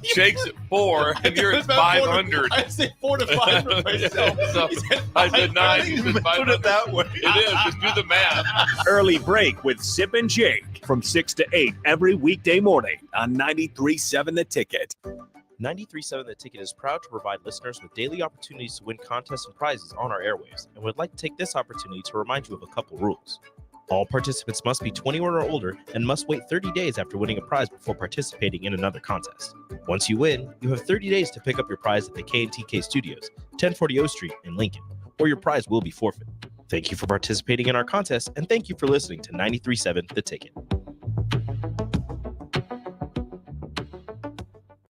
Jake's at 4, and you're at 500. I say 4 to 5 for myself. So I said 9. You said 500. Put it that way. It is. Just do the math. Early break with Sip and Jake from 6 to 8 every weekday morning on 93.7 The Ticket. 93.7 The Ticket is proud to provide listeners with daily opportunities to win contests and prizes on our airwaves, and would like to take this opportunity to remind you of a couple rules. All participants must be 21 or older and must wait 30 days after winning a prize before participating in another contest. Once you win, you have 30 days to pick up your prize at the K&TK Studios, 1040 O Street in Lincoln, or your prize will be forfeit. Thank you for participating in our contest, and thank you for listening to 93.7 The Ticket.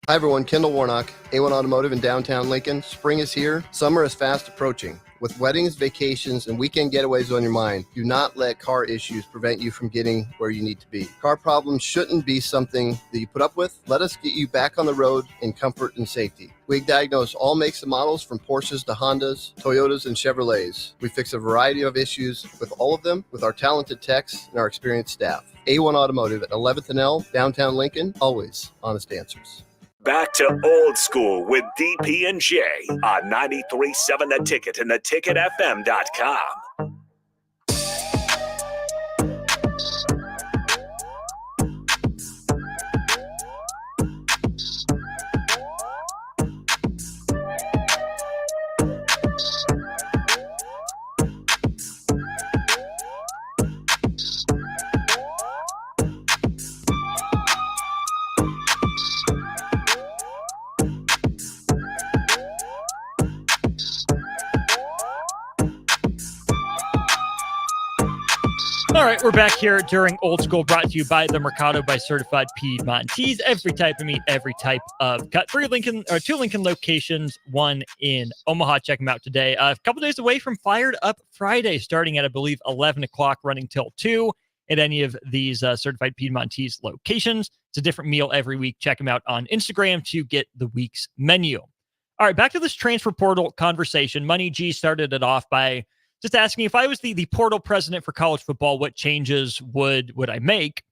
Hi everyone, Kendall Warnock, A1 Automotive in downtown Lincoln. Spring is here, summer is fast approaching. With weddings, vacations, and weekend getaways on your mind, do not let car issues prevent you from getting where you need to be. Car problems shouldn't be something that you put up with. Let us get you back on the road in comfort and safety. We diagnose all makes and models from Porsches to Hondas, Toyotas, and Chevrolets. We fix a variety of issues with all of them with our talented techs and our experienced staff. A1 Automotive at 11th and L, downtown Lincoln, always honest answers. Back to old school with DP and J on 93.7 The Ticket and theticketfm.com. All right, we're back here during Old School, brought to you by the Mercado by Certified Piedmontese. Every type of meat, every type of cut. 2 Lincoln locations, 1 in Omaha. Check them out today. A couple days away from Fired Up Friday, starting at, I believe, 11 o'clock, running till 2 at any of these Certified Piedmontese locations. It's a different meal every week. Check them out on Instagram to get the week's menu. All right, back to this transfer portal conversation. Money G started it off by just asking, if I was the portal president for college football, what changes would I make?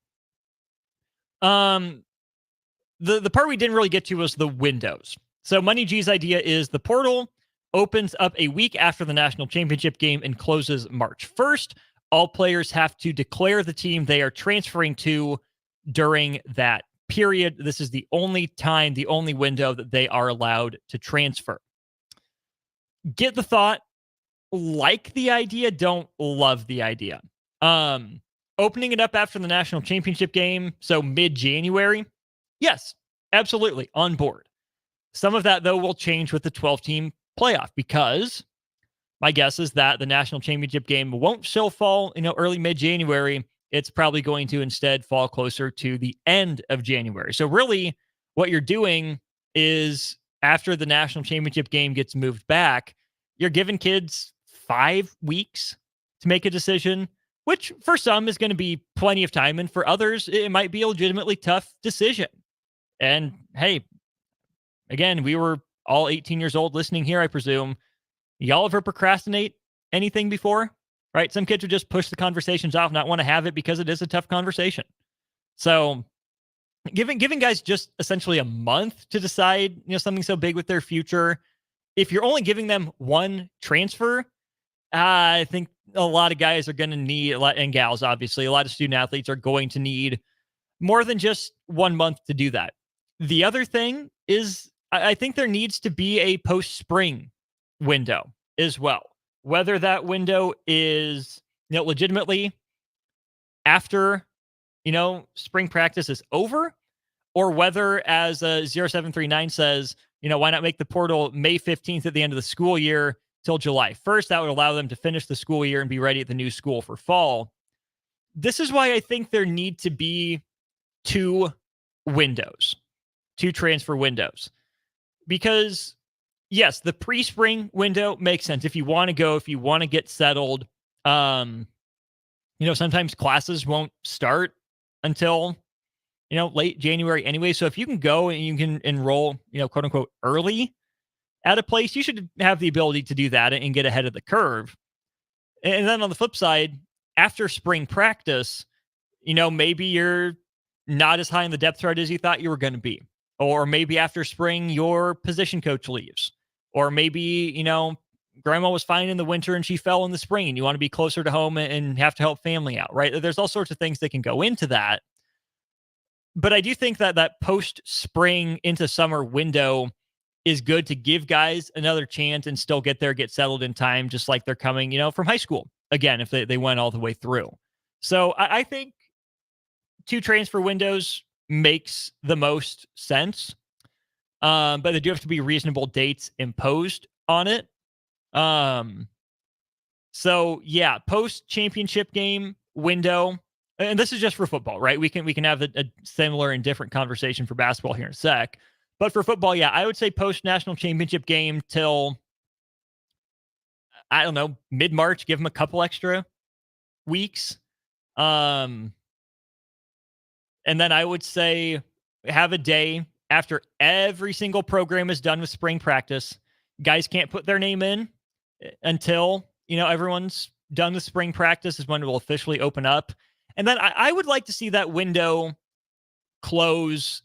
The part we didn't really get to was the windows. So Money G's idea is the portal opens up a week after the national championship game and closes March 1st. All players have to declare the team they are transferring to during that period. This is the only time, the only window that they are allowed to transfer. Get the thought. Like the idea, don't love the idea. Opening it up after the national championship game, so mid-January, yes, absolutely, on board. Some of that, though, will change with the 12-team playoff because my guess is that the national championship game won't still fall, early mid-January. It's probably going to instead fall closer to the end of January. So really what you're doing is after the national championship game gets moved back, you're giving kids 5 weeks to make a decision, which for some is going to be plenty of time. And for others, it might be a legitimately tough decision. And hey, again, we were all 18 years old listening here, I presume. Y'all ever procrastinate anything before? Right? Some kids would just push the conversations off, not want to have it because it is a tough conversation. So giving guys just essentially a month to decide, something so big with their future. If you're only giving them one transfer, I think a lot of guys are going to need, and gals, obviously, a lot of student athletes are going to need more than just 1 month to do that. The other thing is, I think there needs to be a post-spring window as well. Whether that window is, legitimately after, spring practice is over, or whether, as 0739 says, why not make the portal May 15th at the end of the school year till July 1st? That would allow them to finish the school year and be ready at the new school for fall. This is why I think there need to be 2 transfer windows. Because yes, the pre-spring window makes sense. If you want to get settled, sometimes classes won't start until, late January anyway. So if you can go and you can enroll, quote unquote, early at a place, you should have the ability to do that and get ahead of the curve. And then on the flip side, after spring practice, maybe you're not as high in the depth chart as you thought you were going to be. Or maybe after spring, your position coach leaves. Or maybe, grandma was fine in the winter and she fell in the spring and you want to be closer to home and have to help family out, right? There's all sorts of things that can go into that. But I do think that post-spring into summer window is good to give guys another chance and still get settled in time, just like they're coming, from high school. Again, if they went all the way through. So I think 2 transfer windows makes the most sense. But there do have to be reasonable dates imposed on it. So yeah, post-championship game window, and this is just for football, right? We can have a similar and different conversation for basketball here in a sec. But for football, yeah, I would say post-national championship game till, I don't know, mid-March, give them a couple extra weeks. And then I would say have a day after every single program is done with spring practice. Guys can't put their name in until, everyone's done with spring practice is when it will officially open up. And then I would like to see that window close.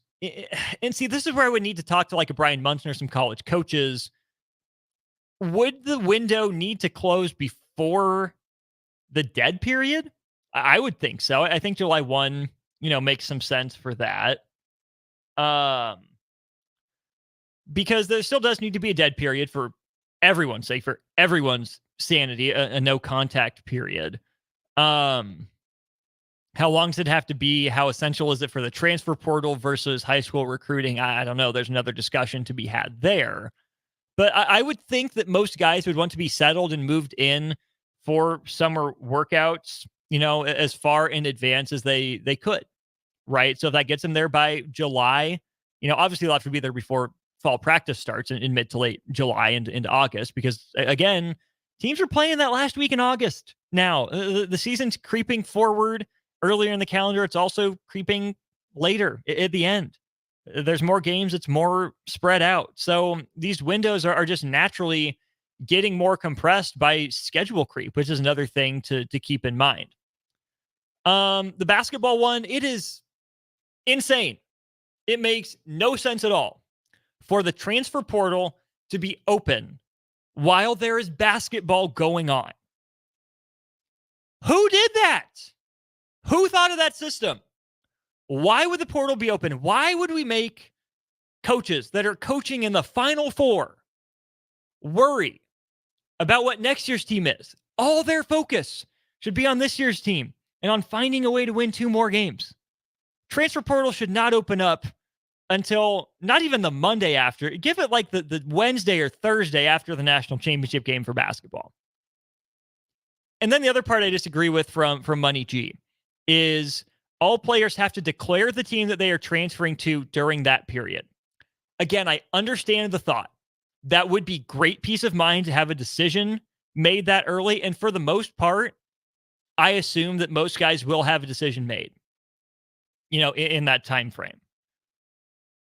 And see, this is where I would need to talk to like a Brian Munson or some college coaches. Would the window need to close before the dead period? I would think so. I think July 1, makes some sense for that. Because there still does need to be a dead period for everyone's sake, for everyone's sanity, a no contact period. How long does it have to be? How essential is it for the transfer portal versus high school recruiting? I don't know. There's another discussion to be had there. But I would think that most guys would want to be settled and moved in for summer workouts, as far in advance as they could, right? So if that gets them there by July, obviously they'll have to be there before fall practice starts in mid to late July and into August, because again, teams are playing that last week in August now. The season's creeping forward earlier in the calendar. It's also creeping later at the end. There's more games. It's more spread out. So these windows are just naturally getting more compressed by schedule creep, which is another thing to keep in mind. The basketball one, it is insane. It makes no sense at all for the transfer portal to be open while there is basketball going on. Who did that? Who thought of that system? Why would the portal be open? Why would we make coaches that are coaching in the Final Four worry about what next year's team is? All their focus should be on this year's team and on finding a way to win 2 more games. Transfer portal should not open up until not even the Monday after. Give it like the Wednesday or Thursday after the national championship game for basketball. And then the other part I disagree with from Money G is all players have to declare the team that they are transferring to during that period. Again, I understand the thought. That would be great peace of mind to have a decision made that early. And for the most part, I assume that most guys will have a decision made, in that time frame.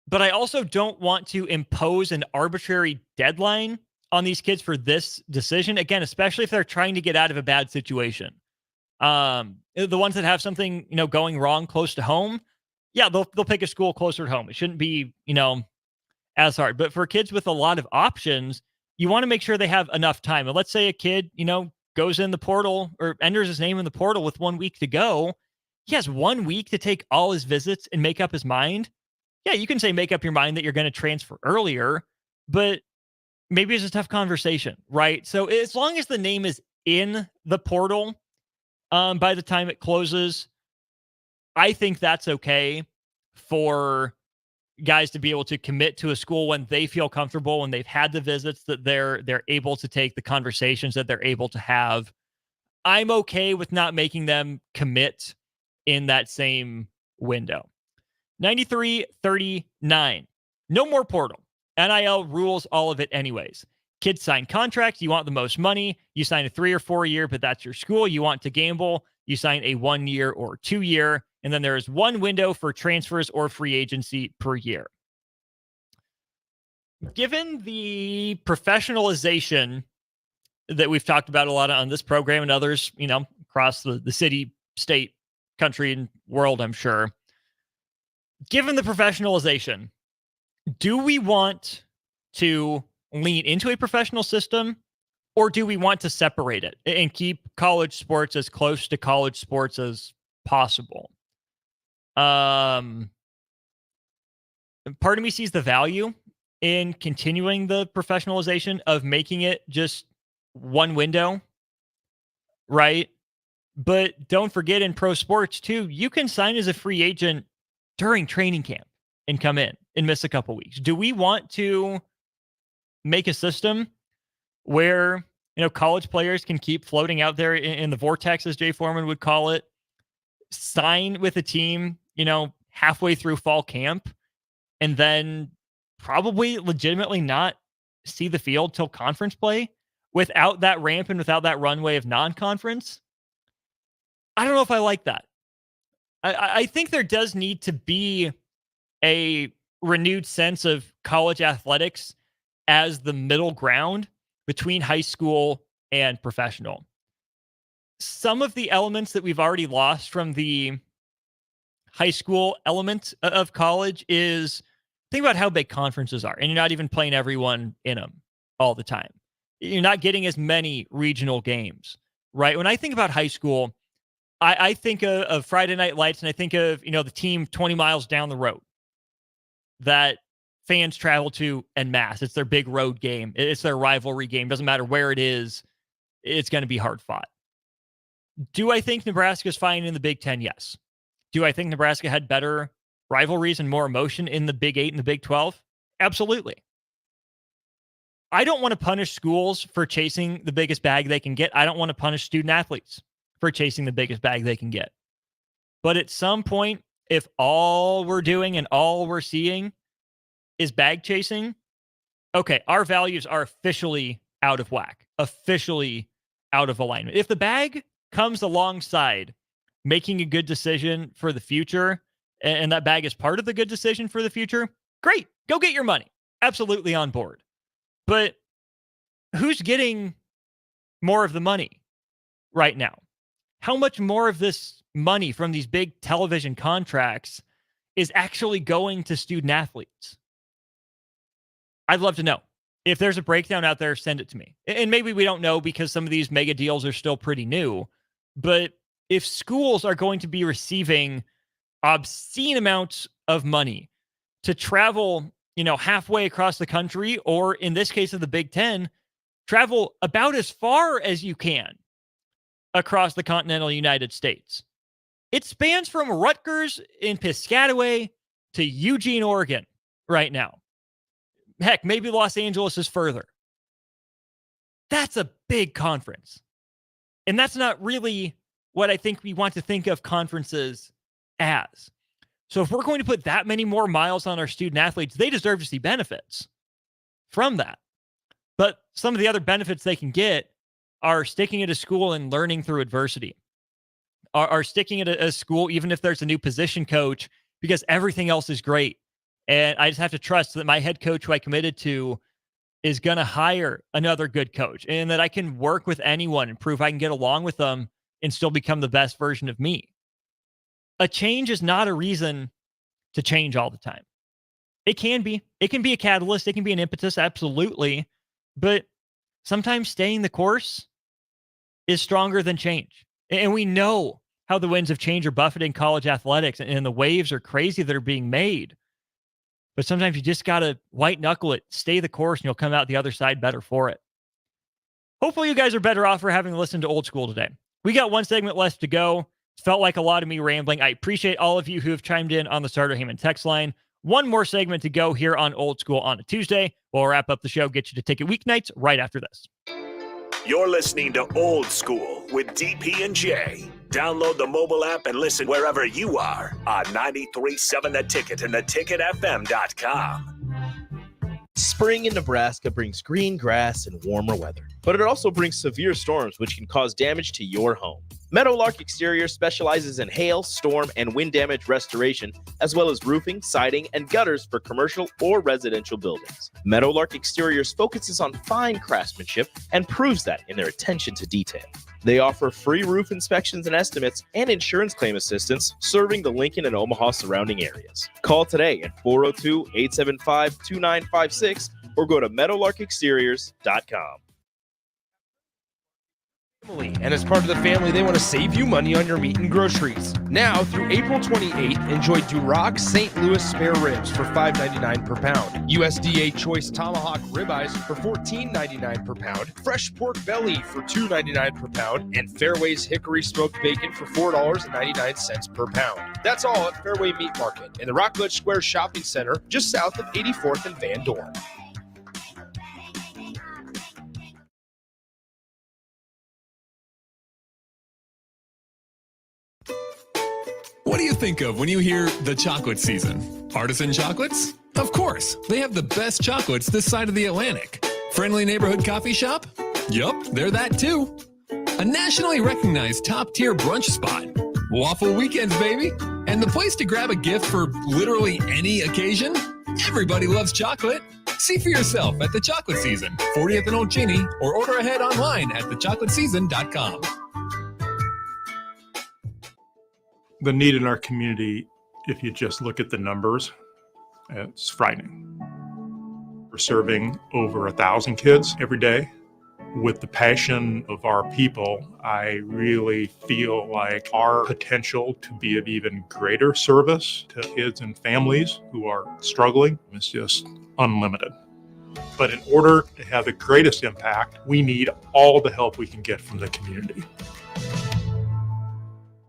But I also don't want to impose an arbitrary deadline on these kids for this decision. Again, especially if they're trying to get out of a bad situation. The ones that have something, going wrong close to home, yeah, they'll pick a school closer to home. It shouldn't be, as hard. But for kids with a lot of options, you want to make sure they have enough time. And let's say a kid, goes in the portal or enters his name in the portal with 1 week to go. He has 1 week to take all his visits and make up his mind. Yeah, you can say make up your mind that you're going to transfer earlier, but maybe it's a tough conversation, right? So as long as the name is in the portal by the time it closes, I think that's okay for guys to be able to commit to a school when they feel comfortable, when they've had the visits, that they're able to take the conversations that they're able to have. I'm okay with not making them commit in that same window. 93-39. No more portal. NIL rules all of it anyways. Kids sign contracts. You want the most money. You sign a 3 or 4 year, but that's your school. You want to gamble. You sign a 1 year or 2 year. And then there is one window for transfers or free agency per year. Given the professionalization that we've talked about a lot on this program and others, across the city, state, country, and world, I'm sure. Given the professionalization, do we want to lean into a professional system, or do we want to separate it and keep college sports as close to college sports as possible? Part of me sees the value in continuing the professionalization of making it just one window, right? But don't forget, in pro sports too, you can sign as a free agent during training camp and come in and miss a couple weeks. Do we want to make a system where, college players can keep floating out there in the vortex, as Jay Foreman would call it, sign with a team, halfway through fall camp, and then probably legitimately not see the field till conference play without that ramp and without that runway of non-conference? I don't know if I like that. I think there does need to be a renewed sense of college athletics as the middle ground between high school and professional. Some of the elements that we've already lost from the high school element of college is, think about how big conferences are, and you're not even playing everyone in them all the time. You're not getting as many regional games, right? When I think about high school, I think of Friday Night Lights, and I think of, the team 20 miles down the road that fans travel to en masse. It's their big road game. It's their rivalry game. Doesn't matter where it is. It's going to be hard fought. Do I think Nebraska's fine in the Big Ten? Yes. Do I think Nebraska had better rivalries and more emotion in the Big 8 and the Big 12? Absolutely. I don't want to punish schools for chasing the biggest bag they can get. I don't want to punish student athletes for chasing the biggest bag they can get. But at some point, if all we're doing and all we're seeing is bag chasing, okay, our values are officially out of whack, officially out of alignment. If the bag comes alongside making a good decision for the future, and that bag is part of the good decision for the future, great, go get your money. Absolutely on board. But who's getting more of the money right now? How much more of this money from these big television contracts is actually going to student athletes? I'd love to know. If there's a breakdown out there, send it to me. And maybe we don't know because some of these mega deals are still pretty new. But if schools are going to be receiving obscene amounts of money to travel, halfway across the country, or in this case of the Big Ten, travel about as far as you can across the continental United States. It spans from Rutgers in Piscataway to Eugene, Oregon right now. Heck, maybe Los Angeles is further. That's a big conference. And that's not really what I think we want to think of conferences as. So if we're going to put that many more miles on our student athletes, they deserve to see benefits from that. But some of the other benefits they can get are sticking at a school and learning through adversity, are sticking at a school even if there's a new position coach, because everything else is great. And I just have to trust that my head coach who I committed to is going to hire another good coach, and that I can work with anyone and prove I can get along with them and still become the best version of me. A change is not a reason to change all the time. It can be a catalyst. It can be an impetus. Absolutely. But sometimes staying the course is stronger than change. And we know how the winds of change are buffeting college athletics, and the waves are crazy that are being made. But sometimes you just got to white knuckle it, stay the course, and you'll come out the other side better for it. Hopefully you guys are better off for having listened to Old School today. We got one segment left to go. It felt like a lot of me rambling. I appreciate all of you who have chimed in on the Starter Heyman text line. One more segment to go here on Old School on a Tuesday. We'll wrap up the show, get you to Ticket weeknights right after this. You're listening to Old School with DP and J. Download the mobile app and listen wherever you are on 93.7 The Ticket and theticketfm.com. Spring in Nebraska brings green grass and warmer weather, but it also brings severe storms which can cause damage to your home. Meadowlark Exterior specializes in hail, storm, and wind damage restoration, as well as roofing, siding, and gutters for commercial or residential buildings. Meadowlark Exteriors focuses on fine craftsmanship and proves that in their attention to detail. They offer free roof inspections and estimates and insurance claim assistance, serving the Lincoln and Omaha surrounding areas. Call today at 402-875-2956 or go to meadowlarkexteriors.com. And as part of the family, they want to save you money on your meat and groceries. Now, through April 28th, enjoy Duroc St. Louis spare ribs for $5.99 per pound. USDA Choice Tomahawk ribeyes for $14.99 per pound. Fresh pork belly for $2.99 per pound. And Fairway's Hickory Smoked Bacon for $4.99 per pound. That's all at Fairway Meat Market in the Rockledge Square Shopping Center, just south of 84th and Van Dorn. What do you think of when you hear the chocolate season? Artisan chocolates? Of course, they have the best chocolates this side of the Atlantic. Friendly neighborhood coffee shop? Yup, they're that too. A nationally recognized top-tier brunch spot. Waffle weekends, baby. And the place to grab a gift for literally any occasion? Everybody loves chocolate. See for yourself at the Chocolate Season, 40th and Old Cheney, or order ahead online at thechocolateseason.com. The need in our community, if you just look at the numbers, it's frightening. We're serving over 1,000 kids every day. With the passion of our people, I really feel like our potential to be of even greater service to kids and families who are struggling is just unlimited. But in order to have the greatest impact, we need all the help we can get from the community.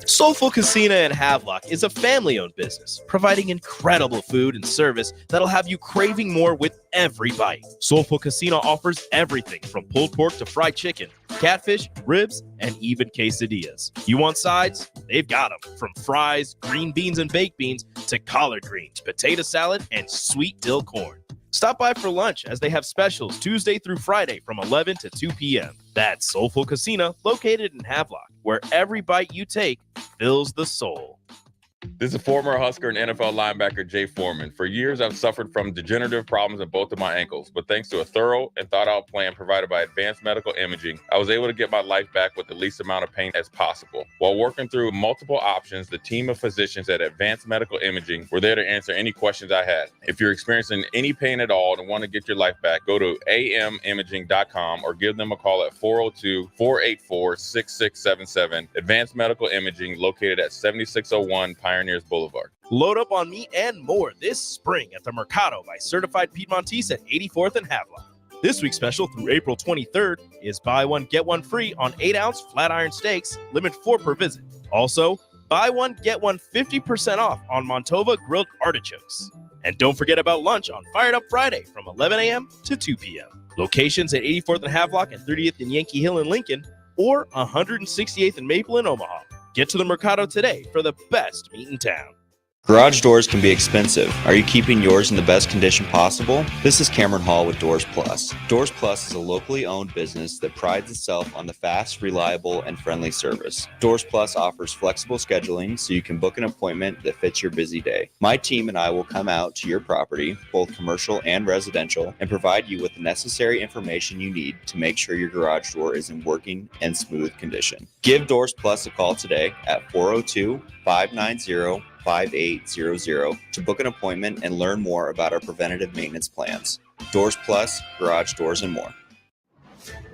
Soulful Casino in Havelock is a family-owned business, providing incredible food and service that'll have you craving more with every bite. Soulful Casino offers everything from pulled pork to fried chicken, catfish, ribs, and even quesadillas. You want sides? They've got them. From fries, green beans and baked beans, to collard greens, potato salad, and sweet dill corn. Stop by for lunch as they have specials Tuesday through Friday from 11 to 2 p.m. That's Soulful Casino, located in Havelock, where every bite you take fills the soul. This is former Husker and NFL linebacker Jay Foreman. For years, I've suffered from degenerative problems in both of my ankles, but thanks to a thorough and thought-out plan provided by Advanced Medical Imaging, I was able to get my life back with the least amount of pain as possible. While working through multiple options, the team of physicians at Advanced Medical Imaging were there to answer any questions I had. If you're experiencing any pain at all and want to get your life back, go to amimaging.com or give them a call at 402-484-6677. Advanced Medical Imaging, located at 7601 Pioneers Boulevard. Load up on meat and more this spring at the Mercado by Certified Piedmontese at 84th and Havelock. This week's special through April 23rd is buy one, get one free on 8-ounce flat iron steaks, limit 4 per visit. Also, buy one, get one 50% off on Montova grilled artichokes. And don't forget about lunch on Fired Up Friday from 11 a.m. to 2 p.m. Locations at 84th and Havelock and 30th and Yankee Hill in Lincoln. or 168th and Maple in Omaha. Get to the Mercado today for the best meat in town. Garage doors can be expensive. Are you keeping yours in the best condition possible? This is Cameron Hall with Doors Plus. Doors Plus is a locally owned business that prides itself on the fast, reliable, and friendly service. Doors Plus offers flexible scheduling so you can book an appointment that fits your busy day. My team and I will come out to your property, both commercial and residential, and provide you with the necessary information you need to make sure your garage door is in working and smooth condition. Give Doors Plus a call today at 402-590-5800 to book an appointment and learn more about our preventative maintenance plans. Doors Plus, garage doors, and more.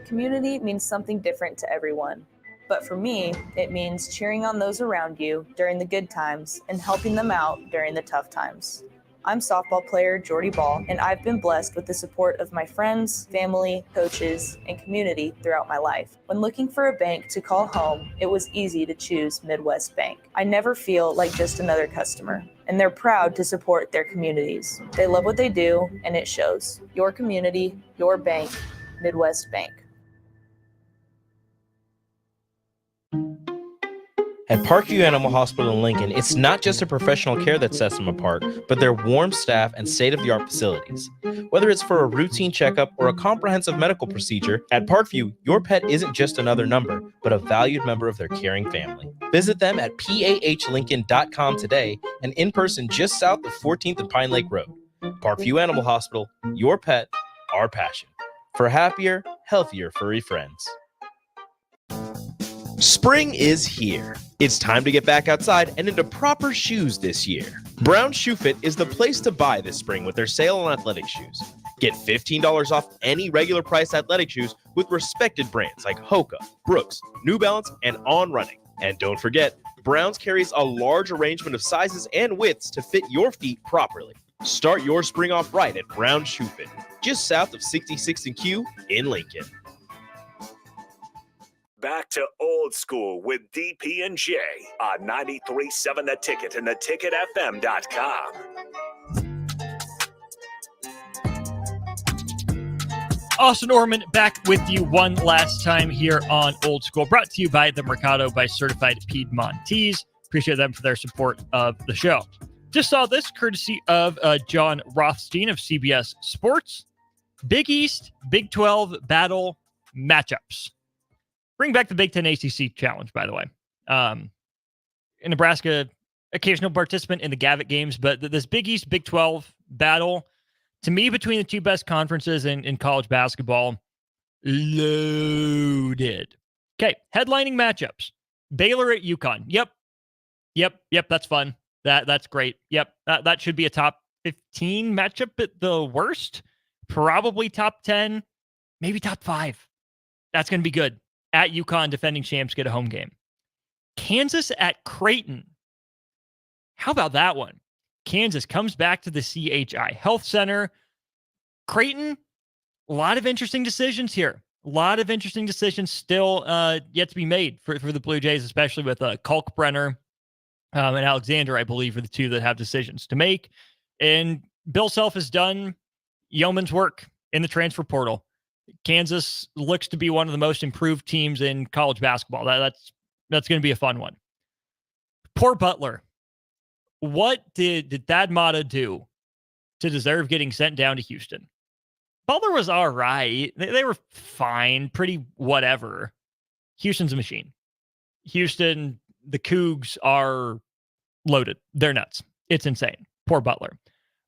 Community means something different to everyone. But for me, it means cheering on those around you during the good times and helping them out during the tough times. I'm softball player Jordy Ball, and I've been blessed with the support of my friends, family, coaches, and community throughout my life. When looking for a bank to call home, it was easy to choose Midwest Bank. I never feel like just another customer, and they're proud to support their communities. They love what they do, and it shows. Your community, your bank, Midwest Bank. At Parkview Animal Hospital in Lincoln, it's not just a professional care that sets them apart, but their warm staff and state-of-the-art facilities. Whether it's for a routine checkup or a comprehensive medical procedure, at Parkview, your pet isn't just another number, but a valued member of their caring family. Visit them at pahlincoln.com today and in person just south of 14th and Pine Lake Road. Parkview Animal Hospital, your pet, our passion. For happier, healthier furry friends. Spring is here. It's time to get back outside and into proper shoes this year. Brown Shoe Fit is the place to buy this spring with their sale on athletic shoes. Get $15 off any regular price athletic shoes with respected brands like Hoka, Brooks, New Balance, and On Running. And don't forget, Browns carries a large arrangement of sizes and widths to fit your feet properly. Start your spring off right at Brown Shoe Fit, just south of 66th and Q in Lincoln. Back to Old School with DP and J on 93.7 The Ticket and theticketfm.com. Austin Orman back with you one last time here on Old School, brought to you by the Mercado by Certified Piedmontese. Appreciate them for their support of the show. Just saw this courtesy of John Rothstein of CBS Sports. Big East, Big 12 battle matchups. Bring back the Big Ten ACC challenge, by the way. In Nebraska, occasional participant in the Gavitt games, but this Big East, Big 12 battle, to me, between the two best conferences in college basketball, loaded. Okay, headlining matchups. Baylor at UConn. Yep, that's fun. That's great. Yep, that should be a top 15 matchup at the worst. Probably top 10, maybe top 5. That's going to be good. At UConn, defending champs get a home game. Kansas at Creighton. How about that one? Kansas comes back to the CHI Health Center. Creighton, a lot of interesting decisions here. A lot of interesting decisions still yet to be made for the Blue Jays, especially with Kalkbrenner and Alexander, I believe, are the two that have decisions to make. And Bill Self has done yeoman's work in the transfer portal. Kansas looks to be one of the most improved teams in college basketball. That's going to be a fun one. Poor Butler. What did Thad Matta do to deserve getting sent down to Houston? Butler was all right. They were fine, pretty whatever. Houston's a machine. Houston, the Cougs are loaded. They're nuts. It's insane. Poor Butler.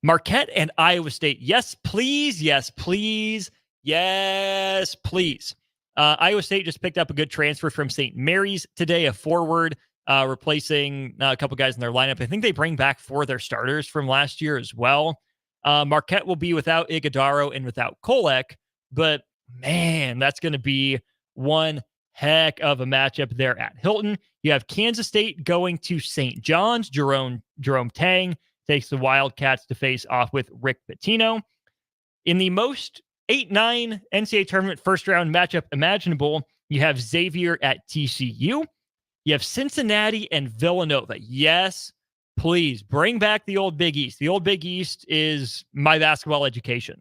Marquette and Iowa State. Yes, please. Yes, please. Yes, please. Iowa State just picked up a good transfer from St. Mary's today, a forward, replacing a couple guys in their lineup. I think they bring back 4 of their starters from last year as well. Marquette will be without Iguodaro and without Kolek, but man, that's going to be one heck of a matchup there at Hilton. You have Kansas State going to St. John's. Jerome Tang takes the Wildcats to face off with Rick Pitino. In the most 8-9 NCAA tournament first round matchup imaginable, you have Xavier at TCU. You have Cincinnati and Villanova. Yes, please bring back the old Big East. The old Big East is my basketball education.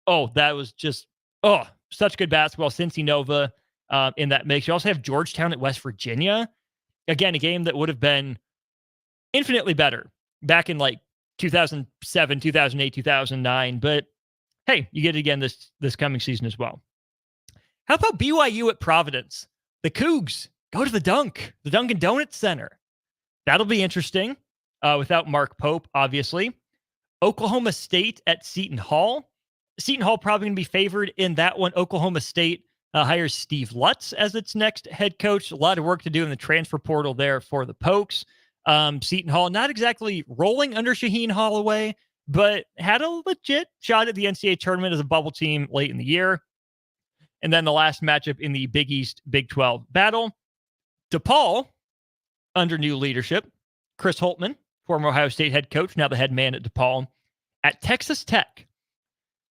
Oh, that was just, such good basketball. Cincy Nova. in that mix. You also have Georgetown at West Virginia. Again, a game that would have been infinitely better back in like 2007, 2008, 2009. But hey, you get it again this coming season as well. How about BYU at Providence? The Cougs go to the Dunkin' Donuts Center. That'll be interesting without Mark Pope, obviously. Oklahoma State at Seton Hall. Seton Hall probably going to be favored in that one. Oklahoma State hires Steve Lutz as its next head coach. A lot of work to do in the transfer portal there for the Pokes. Seton Hall, not exactly rolling under Shaheen Holloway, but had a legit shot at the NCAA tournament as a bubble team late in the year. And then the last matchup in the Big East Big 12 battle, DePaul, under new leadership, Chris Holtmann, former Ohio State head coach, now the head man at DePaul, at Texas Tech.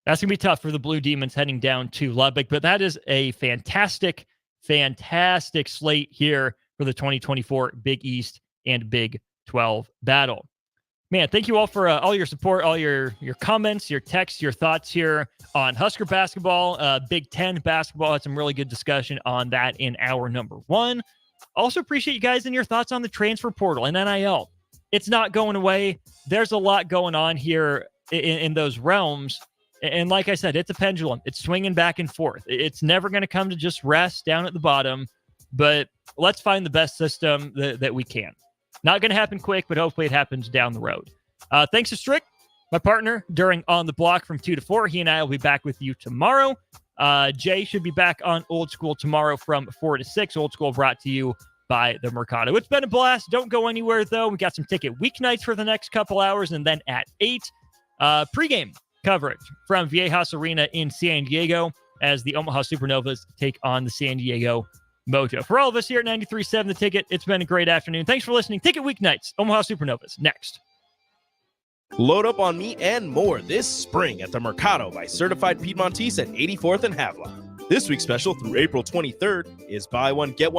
That's going to be tough for the Blue Demons heading down to Lubbock, but that is a fantastic, fantastic slate here for the 2024 Big East and Big 12 battle. Man, thank you all for all your support, all your comments, your texts, your thoughts here on Husker basketball. Big Ten basketball had some really good discussion on that in hour number 1. Also appreciate you guys and your thoughts on the transfer portal and NIL. It's not going away. There's a lot going on here in those realms. And like I said, it's a pendulum. It's swinging back and forth. It's never going to come to just rest down at the bottom. But let's find the best system that we can. Not going to happen quick, but hopefully it happens down the road. Thanks to Strick, my partner, during On the Block from 2 to 4. He and I will be back with you tomorrow. Jay should be back on Old School tomorrow from 4 to 6. Old School brought to you by the Mercado. It's been a blast. Don't go anywhere, though. We got some ticket weeknights for the next couple hours, and then at 8, pregame coverage from Viejas Arena in San Diego as the Omaha Supernovas take on the San Diego Mojo. For all of us here at 93.7 The Ticket, it's been a great afternoon. Thanks for listening. Ticket weeknights, Omaha Supernovas, next. Load up on meat and more this spring at the Mercado by Certified Piedmontese at 84th and Havelock. This week's special through April 23rd is buy one, get one.